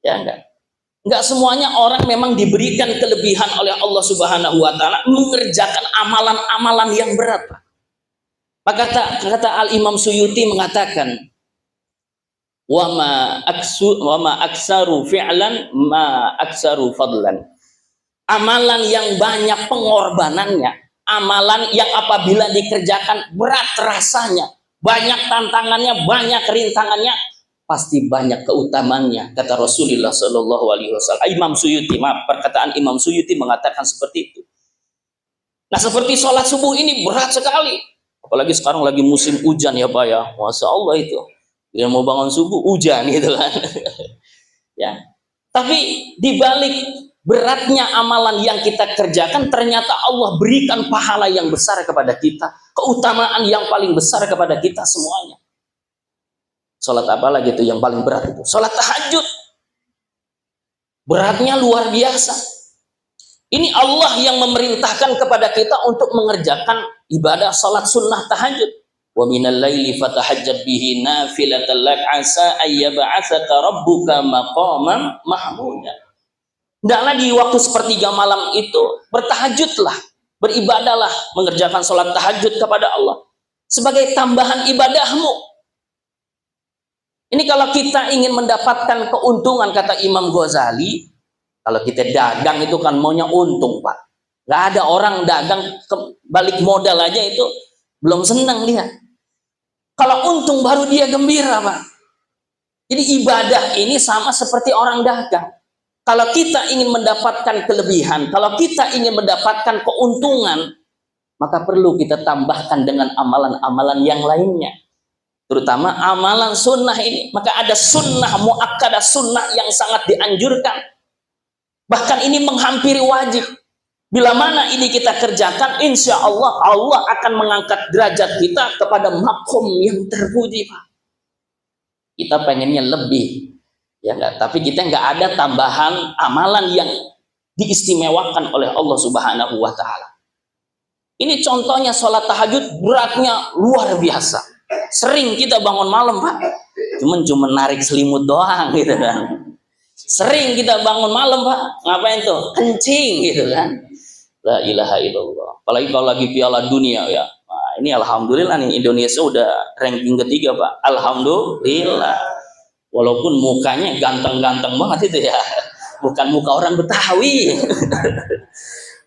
Ya enggak semuanya orang memang diberikan kelebihan oleh Allah Subhanahu wa taala mengerjakan amalan-amalan yang berat, Pak. Maka kata Al-Imam Suyuti mengatakan, wa ma aksaru fi'lan ma aksaru fadlan. Amalan yang banyak pengorbanannya, amalan yang apabila dikerjakan berat rasanya, banyak tantangannya, banyak rintangannya, pasti banyak keutamannya, kata Rasulullah Shallallahu Alaihi Wasallam. Imam Suyuti, perkataan Imam Suyuti mengatakan seperti itu. Nah, seperti sholat subuh ini berat sekali. Apalagi sekarang lagi musim hujan ya Pak ya, Masya Allah itu. Dia mau bangun subuh hujan gitu kan. Ya. Tapi dibalik beratnya amalan yang kita kerjakan, ternyata Allah berikan pahala yang besar kepada kita, keutamaan yang paling besar kepada kita semuanya. Sholat apa lagi itu yang paling berat itu? Sholat tahajud. Beratnya luar biasa. Ini Allah yang memerintahkan kepada kita untuk mengerjakan ibadah salat sunnah tahajud. Wa minal laili fatahajjad bihi nafilatan lak asa ayyab'atsaka rabbuka maqaman mahmuda. Hendaklah di waktu sepertiga malam itu bertahajudlah, beribadahlah, mengerjakan salat tahajud kepada Allah sebagai tambahan ibadahmu. Ini kalau kita ingin mendapatkan keuntungan, kata Imam Ghazali, kalau kita dagang itu kan maunya untung, Pak. Nggak ada orang dagang balik modal aja itu belum senang dia. Kalau untung baru dia gembira, Pak. Jadi ibadah ini sama seperti orang dagang. Kalau kita ingin mendapatkan kelebihan, kalau kita ingin mendapatkan keuntungan, maka perlu kita tambahkan dengan amalan-amalan yang lainnya. Terutama amalan sunnah ini. Maka ada sunnah muakkadah, sunnah yang sangat dianjurkan. Bahkan ini menghampiri wajib. Bila mana ini kita kerjakan, insya Allah Allah akan mengangkat derajat kita kepada makom yang terpuji, Pak. Kita pengennya lebih, ya enggak? Tapi kita enggak ada tambahan amalan yang diistimewakan oleh Allah Subhanahu wa taala. Ini contohnya sholat tahajud beratnya luar biasa. Sering kita bangun malam, Pak. Cuman narik selimut doang gitu kan. Sering kita bangun malam, Pak, ngapain tuh? Kencing gitu kan. La ilaha illallah. Apalagi kalau lagi Piala Dunia ya. Nah, ini alhamdulillah nih Indonesia udah ranking ketiga, Pak. Alhamdulillah. Walaupun mukanya ganteng-ganteng banget itu ya. Bukan muka orang Betawi.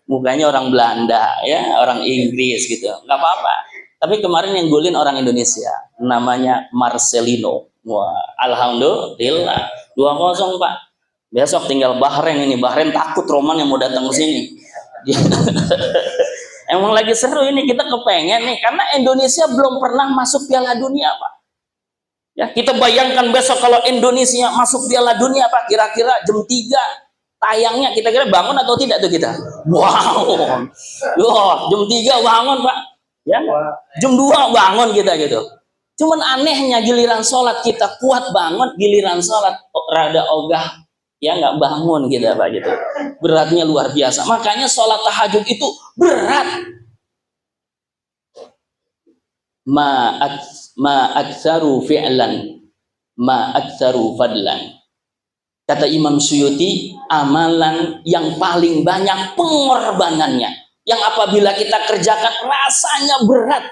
Mukanya orang Belanda ya, orang Inggris gitu. Nggak apa-apa. Tapi kemarin yang golin orang Indonesia, namanya Marcelino. Wah, alhamdulillah. 2-0, Pak. Besok tinggal Bahrain ini. Bahrain takut Roman yang mau datang ke sini. Emang lagi seru ini, kita kepengen nih. Karena Indonesia belum pernah masuk Piala Dunia, Pak. Ya, kita bayangkan besok kalau Indonesia masuk Piala Dunia, Pak. Kira-kira jam 3 tayangnya, kita kira bangun atau tidak tuh kita? Wow. Loh, jam 3 bangun, Pak. Ya, jam 2 bangun kita gitu. Cuman anehnya giliran sholat kita kuat banget, giliran sholat rada ogah, ya nggak bangun gitu, Pak, gitu. Beratnya luar biasa. Makanya sholat tahajud itu berat. Ma aktsaru fi'lan ma aktsaru fadlan. Kata Imam Suyuti, amalan yang paling banyak pengorbanannya, yang apabila kita kerjakan rasanya berat,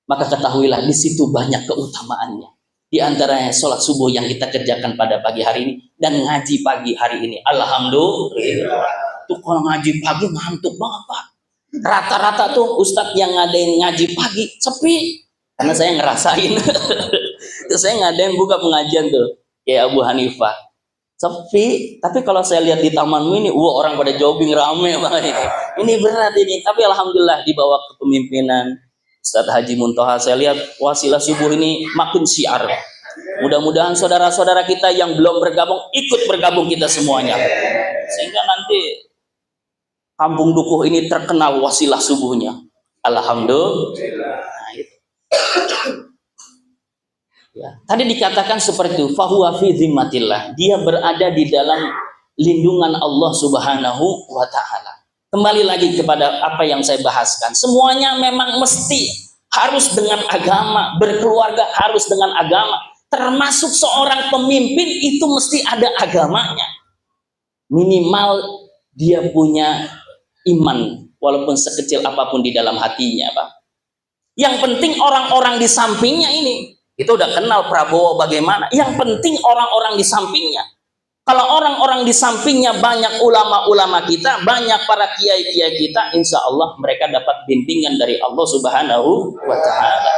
maka ketahuilah di situ banyak keutamaannya. Di antaranya sholat subuh yang kita kerjakan pada pagi hari ini dan ngaji pagi hari ini. Alhamdulillah. Tuh kalau ngaji pagi ngantuk banget, Pak. Rata-rata tuh ustadz yang ngadain ngaji pagi sepi. Karena saya ngerasain. Terus saya ngadain buka pengajian tuh kayak Abu Hanifah. Sepi. Tapi kalau saya lihat di tamanmu ini, orang pada jogging rame banget ini. Ini berat ini. Tapi alhamdulillah di bawah kepemimpinan Ustadz Haji Muntoha, saya lihat wasilah subuh ini makin syiar. Mudah-mudahan saudara-saudara kita yang belum bergabung ikut bergabung kita semuanya, sehingga nanti kampung Dukuh ini terkenal wasilah subuhnya. Alhamdulillah. Ya, tadi dikatakan seperti itu, fahuwa fi zimmatillah. Dia berada di dalam lindungan Allah Subhanahu wa taala. Kembali lagi kepada apa yang saya bahaskan. Semuanya memang mesti harus dengan agama, berkeluarga harus dengan agama. Termasuk seorang pemimpin itu mesti ada agamanya. Minimal dia punya iman, walaupun sekecil apapun di dalam hatinya, Pak. Yang penting orang-orang di sampingnya ini, itu udah kenal Prabowo bagaimana. Yang penting orang-orang di sampingnya. Kalau orang-orang di sampingnya banyak ulama-ulama kita, banyak para kiai-kiai kita, insya Allah mereka dapat bimbingan dari Allah Subhanahu wa Ta'ala.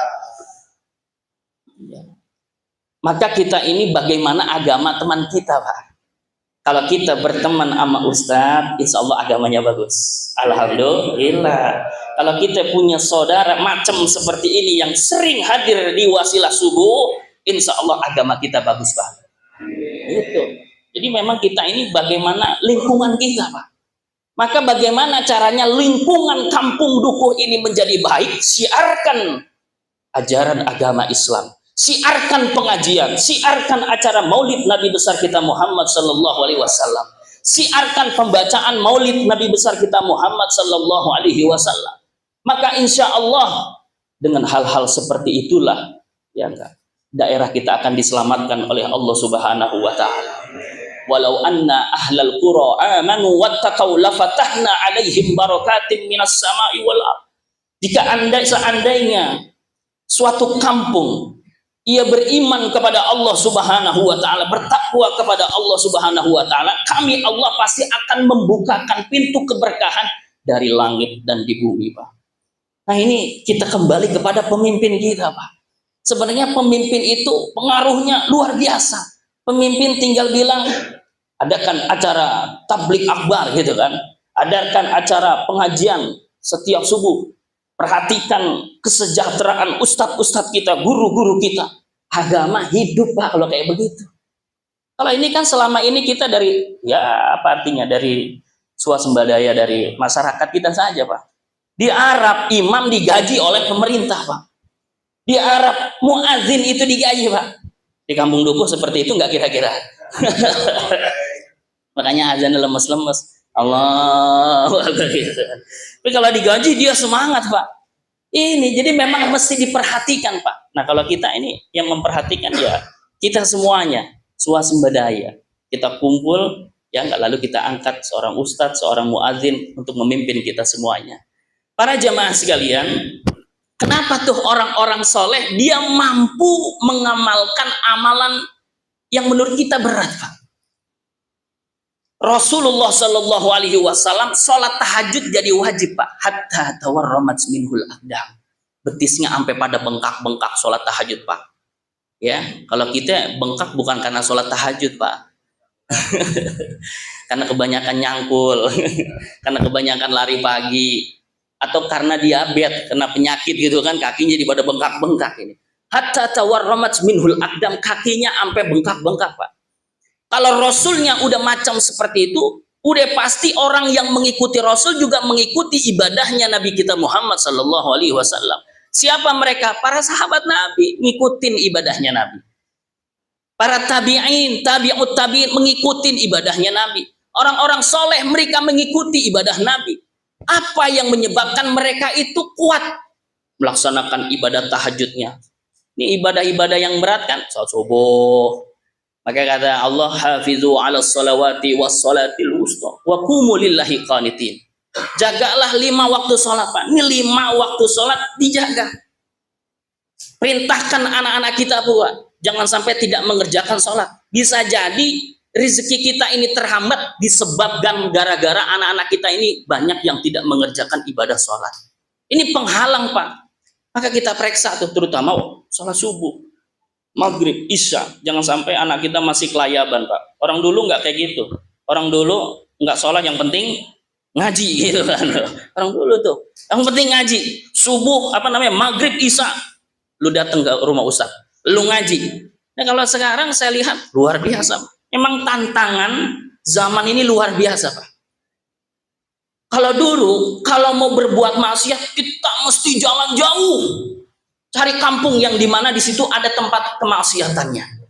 Maka kita ini bagaimana agama teman kita, Pak. Kalau kita berteman sama Ustadz, insya Allah agamanya bagus. Alhamdulillah. Kalau kita punya saudara macam seperti ini yang sering hadir di wasilah subuh, insya Allah agama kita bagus banget. Itu. Jadi memang kita ini bagaimana lingkungan kita, Pak. Maka bagaimana caranya lingkungan kampung dukuh ini menjadi baik? Siarkan ajaran agama Islam. Siarkan pengajian, siarkan acara maulid Nabi besar kita Muhammad sallallahu alaihi wasallam. Siarkan pembacaan maulid Nabi besar kita Muhammad sallallahu alaihi wasallam. Maka insya Allah dengan hal-hal seperti itulah ya enggak, daerah kita akan diselamatkan oleh Allah Subhanahu wa taala. Walau anna ahlal qura amanu wattaqau lafatahna alaihim barakatim minas sama'i wal ardh. Jika seandainya suatu kampung ia beriman kepada Allah Subhanahu wa taala, bertakwa kepada Allah Subhanahu wa taala, kami Allah pasti akan membukakan pintu keberkahan dari langit dan di bumi, Pak. Nah, ini kita kembali kepada pemimpin kita, Pak. Sebenarnya pemimpin itu pengaruhnya luar biasa. Pemimpin tinggal bilang, adakan acara tablik akbar gitu kan, adakan acara pengajian setiap subuh, perhatikan kesejahteraan ustadz-ustadz kita, guru-guru kita. Agama hidup, Pak, kalau kayak begitu. Kalau ini kan selama ini kita dari, ya apa artinya, dari swasembadaya dari masyarakat kita saja, Pak. Di Arab imam digaji oleh pemerintah, Pak. Di Arab muazin itu digaji, Pak. Di kampung dukuh seperti itu nggak kira-kira? Makanya azannya lemes-lemes. Allah. Tapi kalau digaji dia semangat, Pak. Ini jadi memang mesti diperhatikan, Pak. Nah, kalau kita ini yang memperhatikan ya kita semuanya, swasembadaya. Kita kumpul ya nggak, lalu kita angkat seorang ustadz, seorang muazin untuk memimpin kita semuanya. Para jamaah sekalian, kenapa tuh orang-orang soleh dia mampu mengamalkan amalan yang menurut kita berat, Pak? Rasulullah Shallallahu Alaihi Wasallam sholat tahajud jadi wajib, Pak. Hatta tawarramat minhul aqdam. Betisnya sampai pada bengkak-bengkak sholat tahajud, Pak. Ya, kalau kita bengkak bukan karena sholat tahajud, Pak. Karena kebanyakan nyangkul, karena kebanyakan lari pagi, atau karena diabetes, kena penyakit gitu kan, kakinya jadi pada bengkak-bengkak ini. Hatta tawarramat minhul aqdam, kakinya sampai bengkak-bengkak, Pak. Kalau Rasulnya udah macam seperti itu, udah pasti orang yang mengikuti Rasul juga mengikuti ibadahnya Nabi kita Muhammad Sallallahu Alaihi Wasallam. Siapa mereka? Para sahabat Nabi ngikutin ibadahnya Nabi. Para tabi'in, tabi'ut tabi'in mengikutin ibadahnya Nabi. Orang-orang soleh mereka mengikuti ibadah Nabi. Apa yang menyebabkan mereka itu kuat melaksanakan ibadah tahajudnya? Ini ibadah-ibadah yang berat kan? Salat subuh. Maka kata Allah, hafizu ala salawati was salatil wusta wa qumu lillahi qanitin. Jagalah 5 waktu sholat, Pak. Ini 5 waktu sholat dijaga. Perintahkan anak-anak kita, Pak, jangan sampai tidak mengerjakan sholat. Bisa jadi rezeki kita ini terhambat disebabkan gara-gara anak-anak kita ini banyak yang tidak mengerjakan ibadah sholat. Ini penghalang, Pak. Maka kita periksa tuh, terutama sholat subuh, maghrib, isya. Jangan sampai anak kita masih kelayaban, Pak. Orang dulu nggak kayak gitu. Orang dulu nggak sholat, yang penting ngaji gitu kan. Orang dulu tuh yang penting ngaji. Subuh, maghrib, isya, lu datang ke rumah ustaz, lu ngaji. Nah, kalau sekarang saya lihat luar biasa, Pak. Memang tantangan zaman ini luar biasa, Pak. Kalau dulu, kalau mau berbuat maksiat kita mesti jalan jauh. Cari kampung yang dimana di situ ada tempat kemaksiatannya.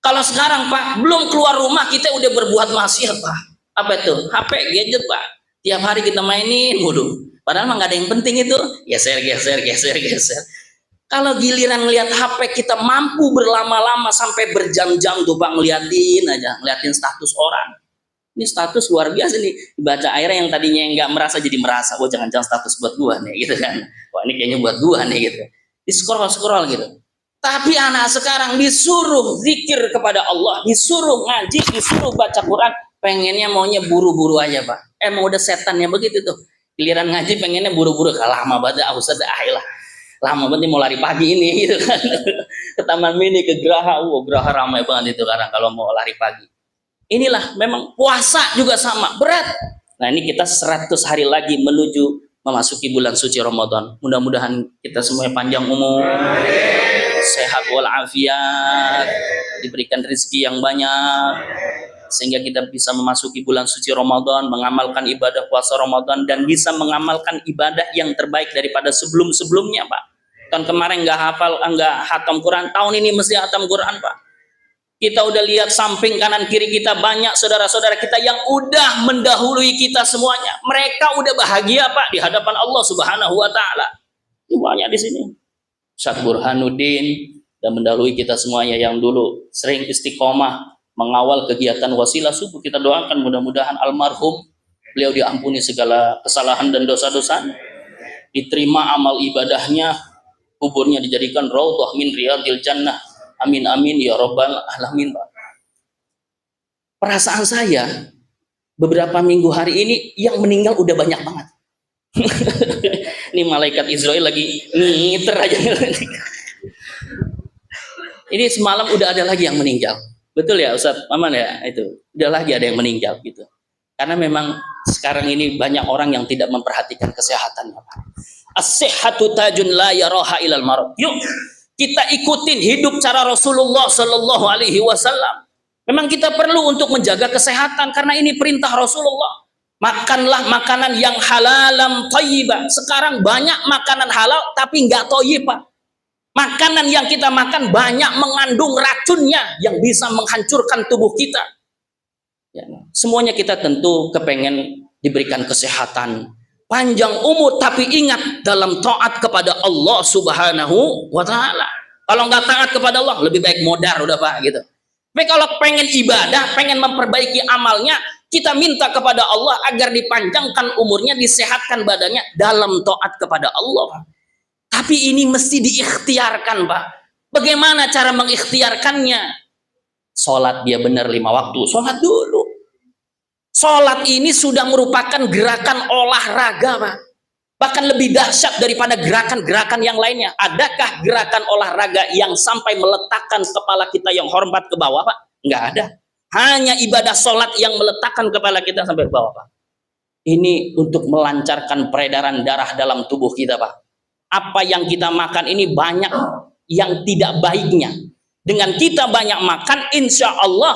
Kalau sekarang Pak, belum keluar rumah kita udah berbuat maksiat Pak. Apa itu? HP, gadget Pak. Tiap hari kita mainin mulu. Padahal mah nggak ada yang penting itu. Geser. Kalau giliran ngelihat HP kita mampu berlama-lama sampai berjam-jam tuh Pak, ngeliatin status orang. Ini status luar biasa nih, dibaca akhirnya yang tadinya nggak merasa jadi merasa. Oh jangan-jangan status buat gua nih gitu kan. Wah ini kayaknya buat gua nih gitu. Di scroll gitu. Tapi anak sekarang disuruh zikir kepada Allah, disuruh ngaji, disuruh baca Quran, pengennya maunya buru-buru aja Pak. Emang udah setannya begitu tuh. Giliran ngaji pengennya buru-buru, lama banget Ustaz, ayolah. Lama banget mau lari pagi ini gitu kan. Ke Taman Mini, ke Geraha, Geraha ramai banget itu sekarang kalau mau lari pagi. Inilah memang puasa juga sama, berat. Nah ini kita 100 hari lagi menuju memasuki bulan suci Ramadan. Mudah-mudahan kita semuanya panjang umur, sehat walafiat, diberikan rezeki yang banyak, sehingga kita bisa memasuki bulan suci Ramadan, mengamalkan ibadah puasa Ramadan, dan bisa mengamalkan ibadah yang terbaik daripada sebelum-sebelumnya Pak. Tahun kemarin nggak hatam Quran, tahun ini mesti hatam Quran Pak. Kita udah lihat samping kanan kiri kita banyak saudara-saudara kita yang udah mendahului kita semuanya. Mereka udah bahagia Pak di hadapan Allah Subhanahu wa taala. Banyak di sini. Ustaz Burhanuddin dan mendahului kita semuanya yang dulu sering istiqomah mengawal kegiatan wasilah subuh. Kita doakan mudah-mudahan almarhum beliau diampuni segala kesalahan dan dosa-dosanya. Diterima amal ibadahnya, kuburnya dijadikan raudhah min riyadil jannah. Amin amin ya robbal alamin Pak. Perasaan saya beberapa minggu hari ini yang meninggal udah banyak banget. Ini malaikat Israel lagi ngiter aja. Ini semalam udah ada lagi yang meninggal. Betul ya Ustaz Aman ya, itu udah lagi ada yang meninggal gitu. Karena memang sekarang ini banyak orang yang tidak memperhatikan kesehatannya Pak. As-sihhatu tajun la yaraha ilal marad. Yuk kita ikutin hidup cara Rasulullah Sallallahu Alaihi Wasallam. Memang kita perlu untuk menjaga kesehatan karena ini perintah Rasulullah. Makanlah makanan yang halalam thayyibah. Sekarang banyak makanan halal tapi nggak thayyibah. Makanan yang kita makan banyak mengandung racunnya yang bisa menghancurkan tubuh kita. Ya, semuanya kita tentu kepengen diberikan kesehatan, panjang umur, tapi ingat dalam taat kepada Allah Subhanahu wa taala. Kalau nggak taat kepada Allah lebih baik modar udah Pak gitu. Tapi kalau pengen ibadah, pengen memperbaiki amalnya, kita minta kepada Allah agar dipanjangkan umurnya, disehatkan badannya dalam taat kepada Allah Pak. Tapi ini mesti diikhtiarkan Pak. Bagaimana cara mengikhtiarkannya? Sholat dia benar 5 waktu, sholat dulu. Sholat ini sudah merupakan gerakan olahraga Pak. Bahkan lebih dahsyat daripada gerakan-gerakan yang lainnya. Adakah gerakan olahraga yang sampai meletakkan kepala kita yang hormat ke bawah Pak? Enggak ada. Hanya ibadah sholat yang meletakkan kepala kita sampai ke bawah Pak. Ini untuk melancarkan peredaran darah dalam tubuh kita Pak. Apa yang kita makan ini banyak yang tidak baiknya. Dengan kita banyak makan, insya Allah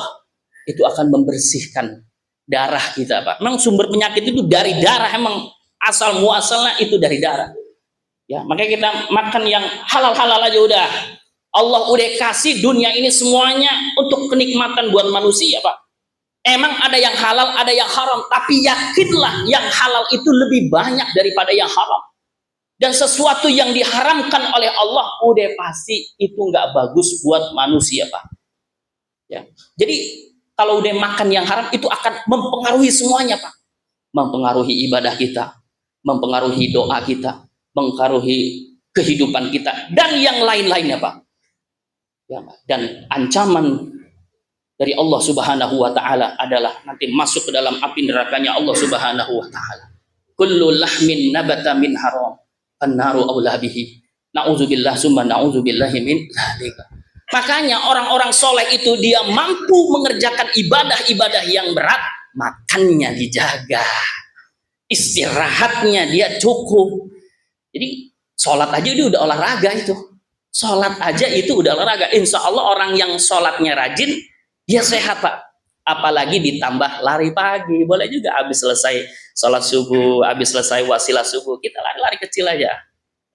itu akan membersihkan darah kita Pak. Memang sumber penyakit itu dari darah, emang asal muasalnya itu dari darah. Ya, makanya kita makan yang halal-halal aja udah. Allah udah kasih dunia ini semuanya untuk kenikmatan buat manusia Pak. Emang ada yang halal, ada yang haram, tapi yakinlah yang halal itu lebih banyak daripada yang haram. Dan sesuatu yang diharamkan oleh Allah udah pasti itu nggak bagus buat manusia Pak. Ya, jadi kalau udah makan yang haram itu akan mempengaruhi semuanya Pak. Mempengaruhi ibadah kita, mempengaruhi doa kita, mempengaruhi kehidupan kita, dan yang lain-lainnya Pak. Ya, dan ancaman dari Allah Subhanahu wa taala adalah nanti masuk ke dalam api nerakanya Allah Subhanahu wa taala. Kullu lahmin nabata min haram, an-naru aula bihi. Nauzubillah summa nauzubillahi min dzalika. Makanya orang-orang soleh itu dia mampu mengerjakan ibadah-ibadah yang berat, makannya dijaga, istirahatnya dia cukup. Jadi sholat aja itu udah olahraga itu. Sholat aja itu udah olahraga. Insya Allah orang yang sholatnya rajin, dia sehat Pak. Apalagi ditambah lari pagi. Boleh juga habis selesai sholat subuh, habis selesai wasilah subuh, kita lari-lari kecil aja.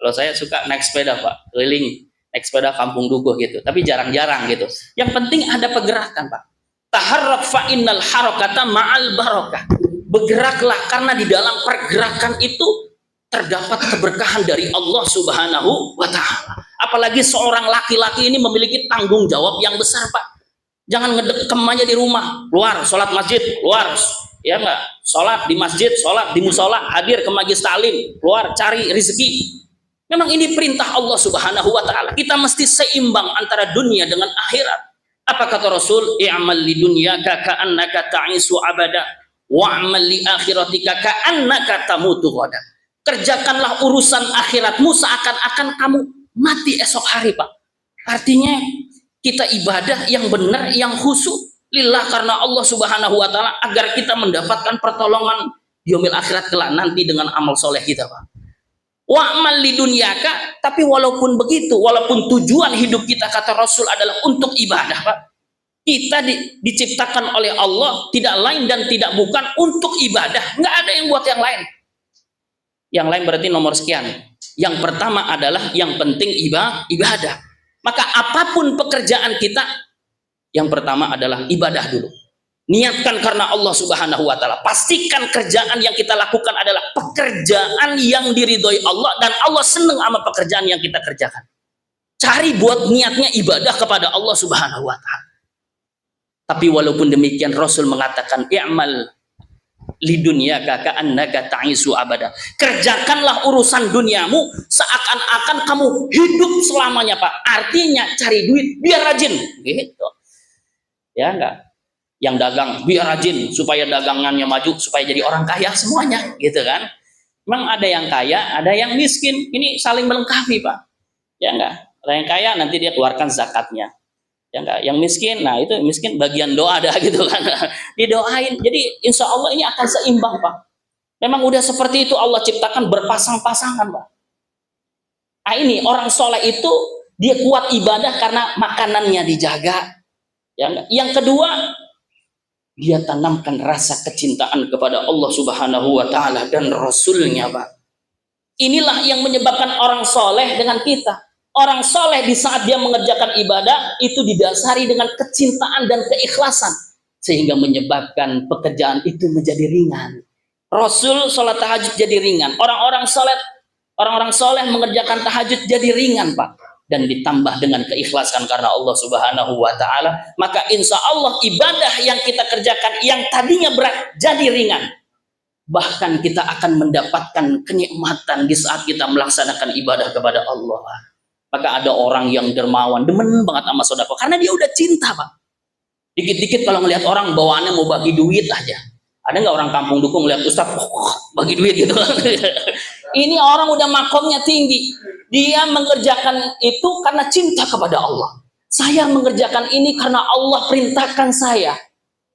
Kalau saya suka naik sepeda Pak, keliling, naik sepeda kampung dukuh gitu. Tapi jarang-jarang gitu. Yang penting ada pergerakan Pak. Taharrak fa innal harakata ma'al barakah. Bergeraklah karena di dalam pergerakan itu terdapat keberkahan dari Allah Subhanahu wa Ta'ala. Apalagi seorang laki-laki ini memiliki tanggung jawab yang besar Pak. Jangan ngedekem aja di rumah, keluar sholat masjid, keluar ya enggak, sholat di masjid, sholat di musola, hadir ke majlis taklim, keluar cari rezeki. Memang ini perintah Allah Subhanahu wa Ta'ala. Kita mesti seimbang antara dunia dengan akhirat. Apa kata Rasul? I'mal li dunyaka ka'annaka ta'isu abada wa'mal li akhiratika ka'annaka tamutu ghada. Kerjakanlah urusan akhiratmu seakan-akan kamu mati esok hari Pak. Artinya kita ibadah yang benar, yang khusyuk lillah karena Allah Subhanahu wa Ta'ala, agar kita mendapatkan pertolongan yaumil akhirat kelak nanti dengan amal soleh kita Pak. Wa'mal li dunyaka, tapi walaupun begitu, walaupun tujuan hidup kita kata Rasul adalah untuk ibadah Pak, kita diciptakan oleh Allah tidak lain dan tidak bukan untuk ibadah. Nggak ada yang buat yang lain. Yang lain berarti nomor sekian. Yang pertama adalah yang penting ibadah. Maka apapun pekerjaan kita, yang pertama adalah ibadah dulu. Niatkan karena Allah Subhanahu wa Ta'ala. Pastikan kerjaan yang kita lakukan adalah pekerjaan yang diridhoi Allah dan Allah senang sama pekerjaan yang kita kerjakan. Cari buat niatnya ibadah kepada Allah Subhanahu wa Ta'ala. Tapi walaupun demikian Rasul mengatakan i'mal lidunyaka ka'annaka ta'isu abada. Kerjakanlah urusan duniamu seakan-akan kamu hidup selamanya Pak. Artinya cari duit biar rajin gitu. Ya enggak? Yang dagang biar rajin supaya dagangannya maju, supaya jadi orang kaya semuanya gitu kan. Memang ada yang kaya, ada yang miskin. Ini saling melengkapi Pak. Ya enggak? Ada yang kaya nanti dia keluarkan zakatnya. Ya enggak, yang miskin, nah itu miskin bagian doa dah gitu kan, didoain. Jadi insya Allah ini akan seimbang Pak. Memang udah seperti itu Allah ciptakan berpasang-pasangan Pak. Nah ini orang soleh itu dia kuat ibadah karena makanannya dijaga. Ya enggak? Yang kedua, dia tanamkan rasa kecintaan kepada Allah Subhanahu wa Ta'ala dan Rasulnya Pak. Inilah yang menyebabkan orang soleh dengan kita. Orang soleh di saat dia mengerjakan ibadah itu didasari dengan kecintaan dan keikhlasan sehingga menyebabkan pekerjaan itu menjadi ringan. Rasul sholat tahajud jadi ringan. Orang-orang soleh mengerjakan tahajud jadi ringan Pak. Dan ditambah dengan keikhlasan karena Allah Subhanahu wa Ta'ala, maka insya Allah ibadah yang kita kerjakan yang tadinya berat jadi ringan. Bahkan kita akan mendapatkan kenikmatan di saat kita melaksanakan ibadah kepada Allah. Maka ada orang yang dermawan, demen banget sama sodako, karena dia udah cinta Pak. Dikit-dikit kalau ngelihat orang bawaannya mau bagi duit aja. Ada nggak orang kampung dukung ngelihat Ustaz bagi duit gitu? Ini orang udah makomnya tinggi. Dia mengerjakan itu karena cinta kepada Allah. Saya mengerjakan ini karena Allah perintahkan saya.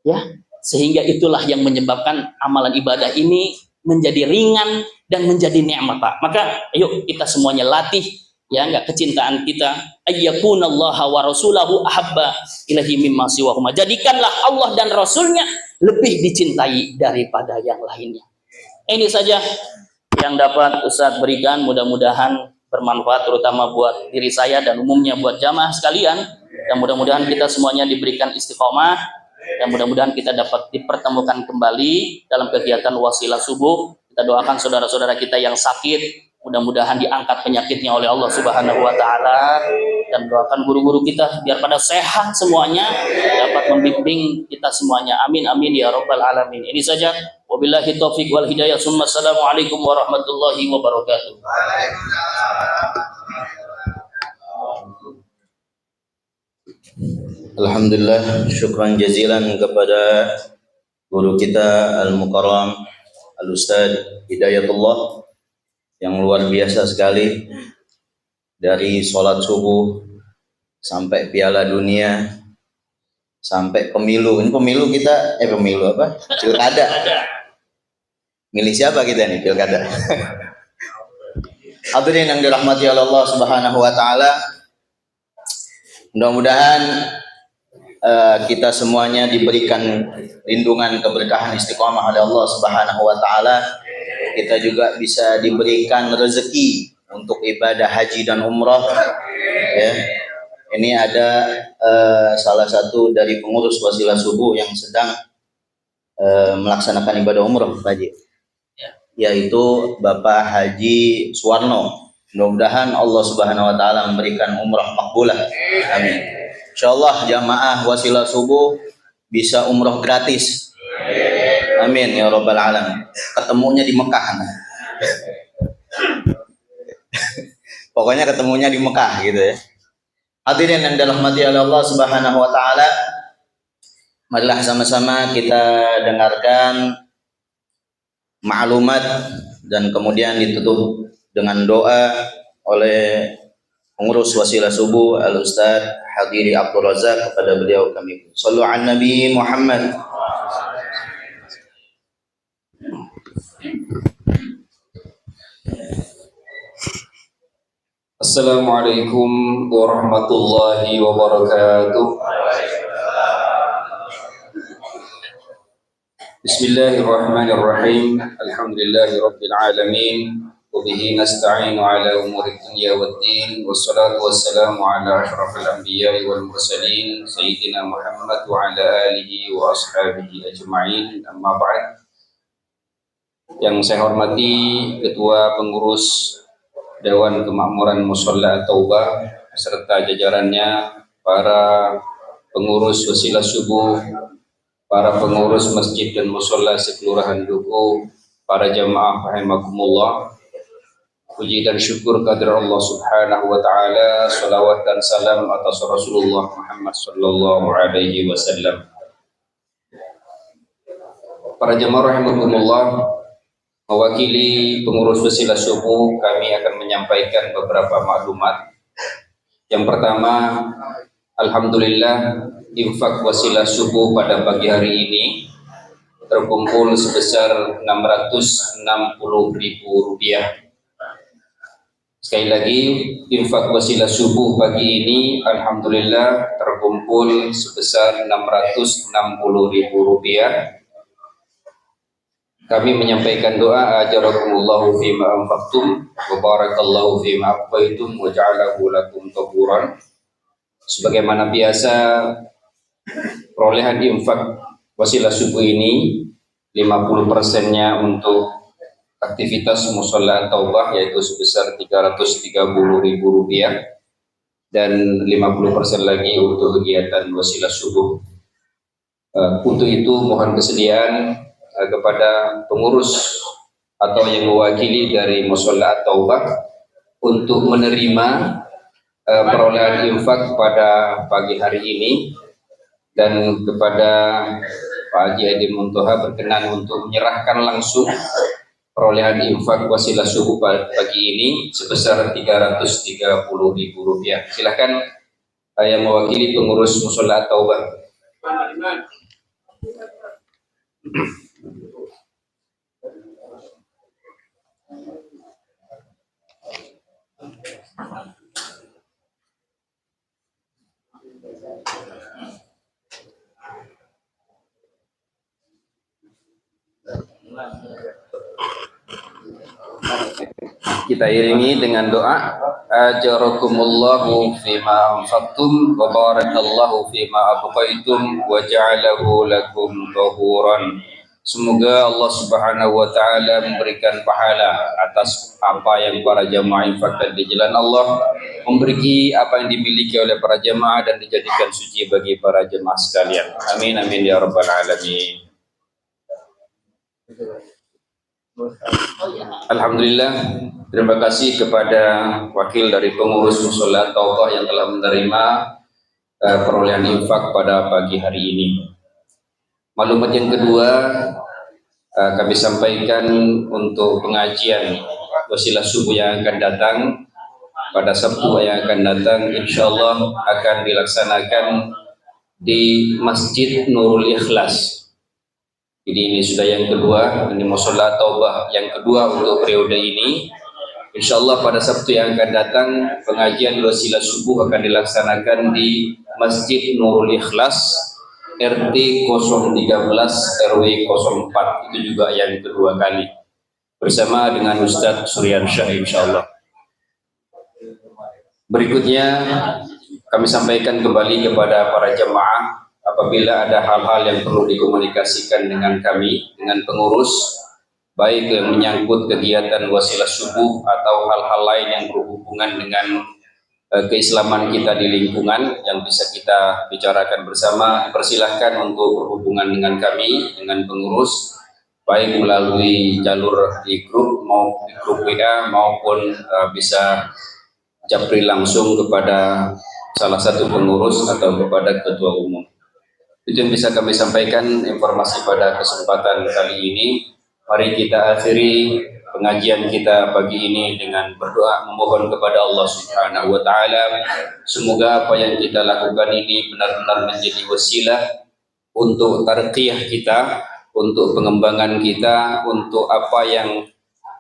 Ya, sehingga itulah yang menyebabkan amalan ibadah ini menjadi ringan dan menjadi nikmat Pak. Maka ayo kita semuanya latih ya enggak kecintaan kita, ayyakunallaha wa rasulahu ahabba ilahi mimma siwahuma. Jadikanlah Allah dan Rasulnya lebih dicintai daripada yang lainnya. Ini saja yang dapat Ustadz berikan, mudah-mudahan bermanfaat terutama buat diri saya dan umumnya buat jamaah sekalian. Dan mudah-mudahan kita semuanya diberikan istiqomah dan mudah-mudahan kita dapat dipertemukan kembali dalam kegiatan wasilah subuh. Kita doakan saudara-saudara kita yang sakit, mudah-mudahan diangkat penyakitnya oleh Allah Subhanahu wa Ta'ala, dan doakan guru-guru kita biar pada sehat semuanya, dapat membimbing kita semuanya. Amin amin ya rabbal alamin. Ini saja, wabillahi taufiq wal hidayah. Assalamualaikum warahmatullahi wabarakatuh. Alhamdulillah, syukran jazilan kepada guru kita Al-Mukarram Al-Ustaz Hidayatullah yang luar biasa sekali, dari sholat subuh sampai Piala Dunia sampai pemilu. Ini pemilu kita pemilu apa? Pilkada. Milih siapa kita nih pilkada? Hadirin yang dirahmati oleh Allah Subhanahu wa Ta'ala, mudah-mudahan kita semuanya diberikan lindungan, keberkahan, istiqomah oleh Allah Subhanahu wa Ta'ala. Kita juga bisa diberikan rezeki untuk ibadah haji dan umrah. Ya, ini ada salah satu dari pengurus Wasilah Subuh yang sedang melaksanakan ibadah umrah, Pak Haji, yaitu Bapak Haji Suwarno. Mudah-mudahan Allah Subhanahu wa taala memberikan umrah makbulah. Amin. Insyaallah jamaah Wasilah Subuh bisa umrah gratis. Amin ya rabbal alamin. Ketemunya di Mekah. Pokoknya ketemunya di Mekah gitu ya. Hadirin yang dirahmati oleh Allah Subhanahu wa taala, marilah sama-sama kita dengarkan maklumat dan kemudian ditutup dengan doa oleh pengurus Wasilah Subuh Al-Ustaz Hadiri Abdul Razak. Kepada beliau kami sallu ala Nabi Muhammad. Assalamualaikum warahmatullahi wabarakatuh. Bismillahirrahmanirrahim. Alhamdulillahi rabbil alamin. Wa bihi nasta'inu ala umuri dunya waddin. Wassalatu wassalamu ala asyrafil anbiya'i wal mursalin sayyidina Muhammad wa ala alihi wa ashabihi ajma'in. Amma ba'd. Yang saya hormati Ketua Pengurus Dewan Kemakmuran Musholla At-Taubah serta jajarannya, para pengurus Wasilah Subuh, para pengurus masjid dan musholla sekelurahan Duku, para jamaah rahimakumullah. Puji dan syukur kehadirat Allah Subhanahu wa taala, salawat dan salam atas Rasulullah Muhammad sallallahu alaihi wasallam. Para jamaah rahimakumullah, mewakili pengurus Wasilah Subuh, kami akan menyampaikan beberapa maklumat. Yang pertama, alhamdulillah infak Wasilah Subuh pada pagi hari ini terkumpul sebesar Rp660.000. Sekali lagi, infak Wasilah Subuh pagi ini alhamdulillah terkumpul sebesar Rp660.000. Kami menyampaikan doa, ajarakumullahu fima anfaqtum wa barakallahu fima aqbaitum wa ja'alahu lakum taburan. Sebagaimana biasa, perolehan infak Wasilah Subuh ini 50%-nya untuk aktivitas Musholla At-Taubah, yaitu sebesar Rp330.000, dan 50% lagi untuk kegiatan Wasilah Subuh. Untuk itu mohon kesediaan kepada pengurus atau yang mewakili dari Musholla At-Taubah untuk menerima perolehan infak pada pagi hari ini, dan kepada Pak Haji Adi Muntoha berkenan untuk menyerahkan langsung perolehan infak Wasilah Subuh pagi ini sebesar Rp330.000. Silakan yang mewakili pengurus Musholla At-Taubah. Kita iringi dengan doa, ajarakumullahu fima anfaqtum wa barakallahu fima abqaitum wa ja'alahu lakum tahuran. Semoga Allah Subhanahu wa taala memberikan pahala atas apa yang para jamaah infakkan di jalan Allah, memberi apa yang dimiliki oleh para jamaah dan dijadikan suci bagi para jamaah sekalian. Amin amin ya rabbal alamin. Alhamdulillah, terima kasih kepada wakil dari pengurus Musholla At-Taubah yang telah menerima perolehan infak pada pagi hari ini. Maklumat yang kedua, kami sampaikan untuk pengajian Wasilah Subuh yang akan datang pada Sabtu yang akan datang, insya Allah akan dilaksanakan di Masjid Nurul Ikhlas. Jadi ini sudah yang kedua, ini Musholla At-Taubah yang kedua untuk periode ini. Insya Allah pada Sabtu yang akan datang pengajian Wasilah Subuh akan dilaksanakan di Masjid Nurul Ikhlas, RT 013 RW 04. Itu juga yang kedua kali bersama dengan Ustadz Suryansyah insya Allah. Berikutnya kami sampaikan kembali kepada para jemaah, apabila ada hal-hal yang perlu dikomunikasikan dengan kami, dengan pengurus, baik yang menyangkut kegiatan wasilah subuh atau hal-hal lain yang berhubungan dengan keislaman kita di lingkungan yang bisa kita bicarakan bersama, dipersilahkan untuk berhubungan dengan kami, dengan pengurus, baik melalui jalur di grup WA maupun bisa japri langsung kepada salah satu pengurus atau kepada ketua umum. Itu yang bisa kami sampaikan informasi pada kesempatan kali ini. Mari kita akhiri pengajian kita pagi ini dengan berdoa memohon kepada Allah Subhanahu wa taala, semoga apa yang kita lakukan ini benar-benar menjadi wasilah untuk tarqiyah kita, untuk pengembangan kita, untuk apa yang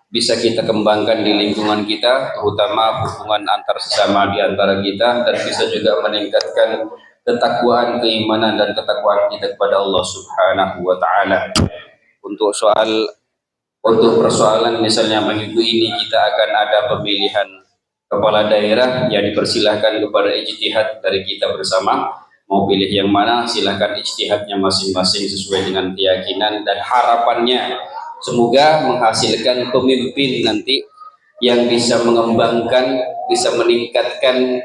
bisa kita kembangkan di lingkungan kita, terutama hubungan antar sesama di antara kita, dan bisa juga meningkatkan ketakwaan, keimanan dan ketakwaan kita kepada Allah Subhanahu wa taala. Untuk persoalan misalnya minggu ini kita akan ada pemilihan kepala daerah, ya dipersilahkan kepada ijtihad dari kita bersama, mau pilih yang mana silahkan ijtihadnya masing-masing sesuai dengan keyakinan dan harapannya semoga menghasilkan pemimpin nanti yang bisa mengembangkan, bisa meningkatkan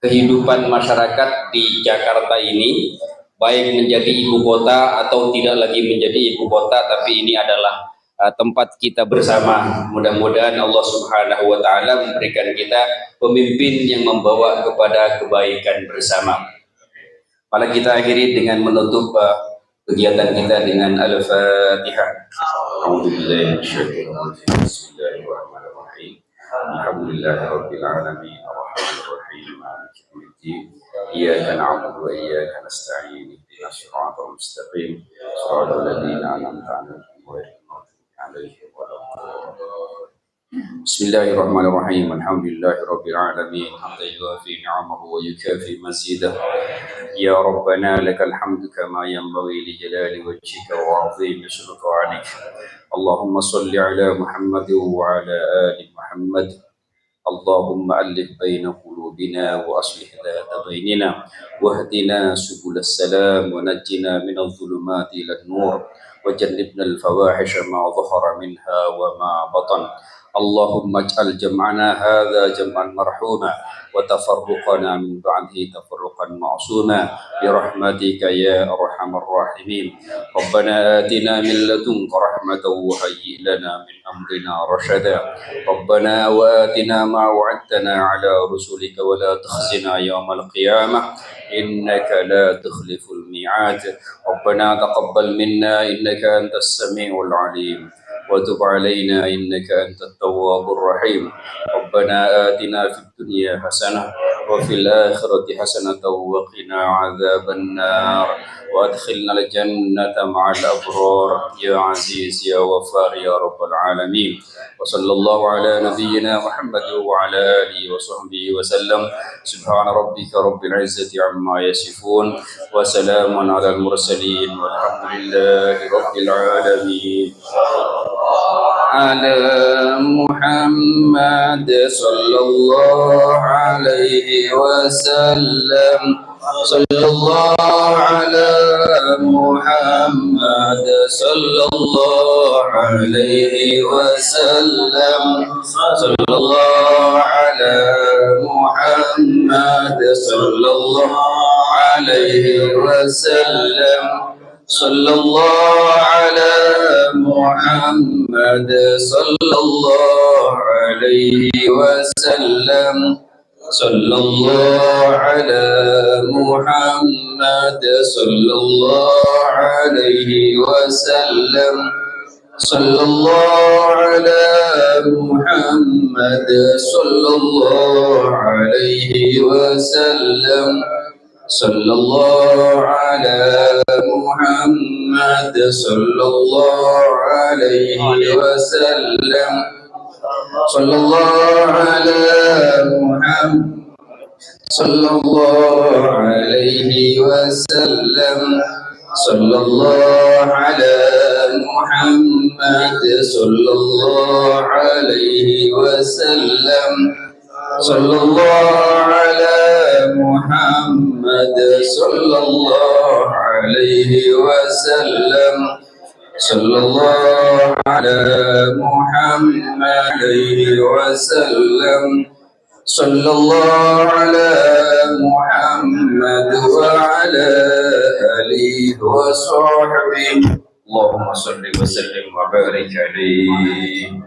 kehidupan masyarakat di Jakarta ini, baik menjadi ibu kota atau tidak lagi menjadi ibu kota, tapi ini adalah tempat kita bersama. Mudah-mudahan Allah Subhanahu wa taala memberikan kita pemimpin yang membawa kepada kebaikan bersama. Mari kita akhiri dengan menutup kegiatan kita dengan Al-Fatihah. A'udzubillahi minasyaitonir rajim. Bismillahirrahmanirrahim. Alhamdulillahirabbil alamin. Arrahmanir rahim. Maliki yaumiddin. Iyyaka na'budu wa iyyaka nasta'in. Ihdinas siratal mustaqim. Shiratal ladzina an'amta 'alaihim ghairil maghdubi 'alaihim waladdallin. Bismillahirrahmanirrahim. Alhamdulillahirabbil alamin. Hamdan yuwafi ni'amahu wa yukafi mazidah. Ya Rabbana lakal hamdu kama yanbaghi li jalali wajhika wa 'azimi sultanik. Allahumma shalli ala Muhammad wa ala ali Muhammad. Allahumma alif baina qulubina wa aslih dhata bainina wahdina subulas salam wa najjina minadh dhulumati ilan nur wa jannibna al-fawahisha ma dhahara minha wa ma batan. Allahumma ij'al jam'ana hadha jam'an marhuma wa tafarruqana min ba'dihi tafarruqan ma'suma bi rahmatika ya arhamar rahimin. Rabbana atina min ladunka rahmatan wa hayyi lana min amrina rashada. Rabbana wa atina ma wa'adtana ala rusulika wa la tukhzina yawmal qiyamah innaka la tukhliful mi'ad. Rabbana taqabbal minna innaka antas sami'ul 'alim وتب علينا إنك أنت التواب الرحيم. ربنا آتنا في الدنيا حسنة وفي الآخرة حسنة وقنا عذاب النار وادخلنا الجنة مع الأبرار يا عزيز يا غفار يا رب العالمين. وصلى الله على نبينا محمد وعلى آله وصحبه وسلم. سبحان ربك رب العزة عما يصفون وسلام على المرسلين والحمد لله رب العالمين. على محمد صلى الله عليه وسلم. صلى الله على محمد صلى الله عليه وسلم. صلى الله على محمد صلى الله عليه وسلم. صلى الله على محمد صلى الله عليه وسلم. صلى الله على محمد صلى الله عليه وسلم. صلى الله على محمد صلى الله عليه وسلم. صلى الله على محمد صلى الله عليه وسلم. صلى الله على محمد صلى الله عليه وسلم. صلى الله على محمد صلى الله عليه وسلم. sallallahu ala Muhammad sallallahu alaihi wasallam sallallahu ala Muhammad alaihi wasallam sallallahu ala Muhammad wa ala alihi wa sahbihi Allahumma salli wa sallim wa barik alaihi.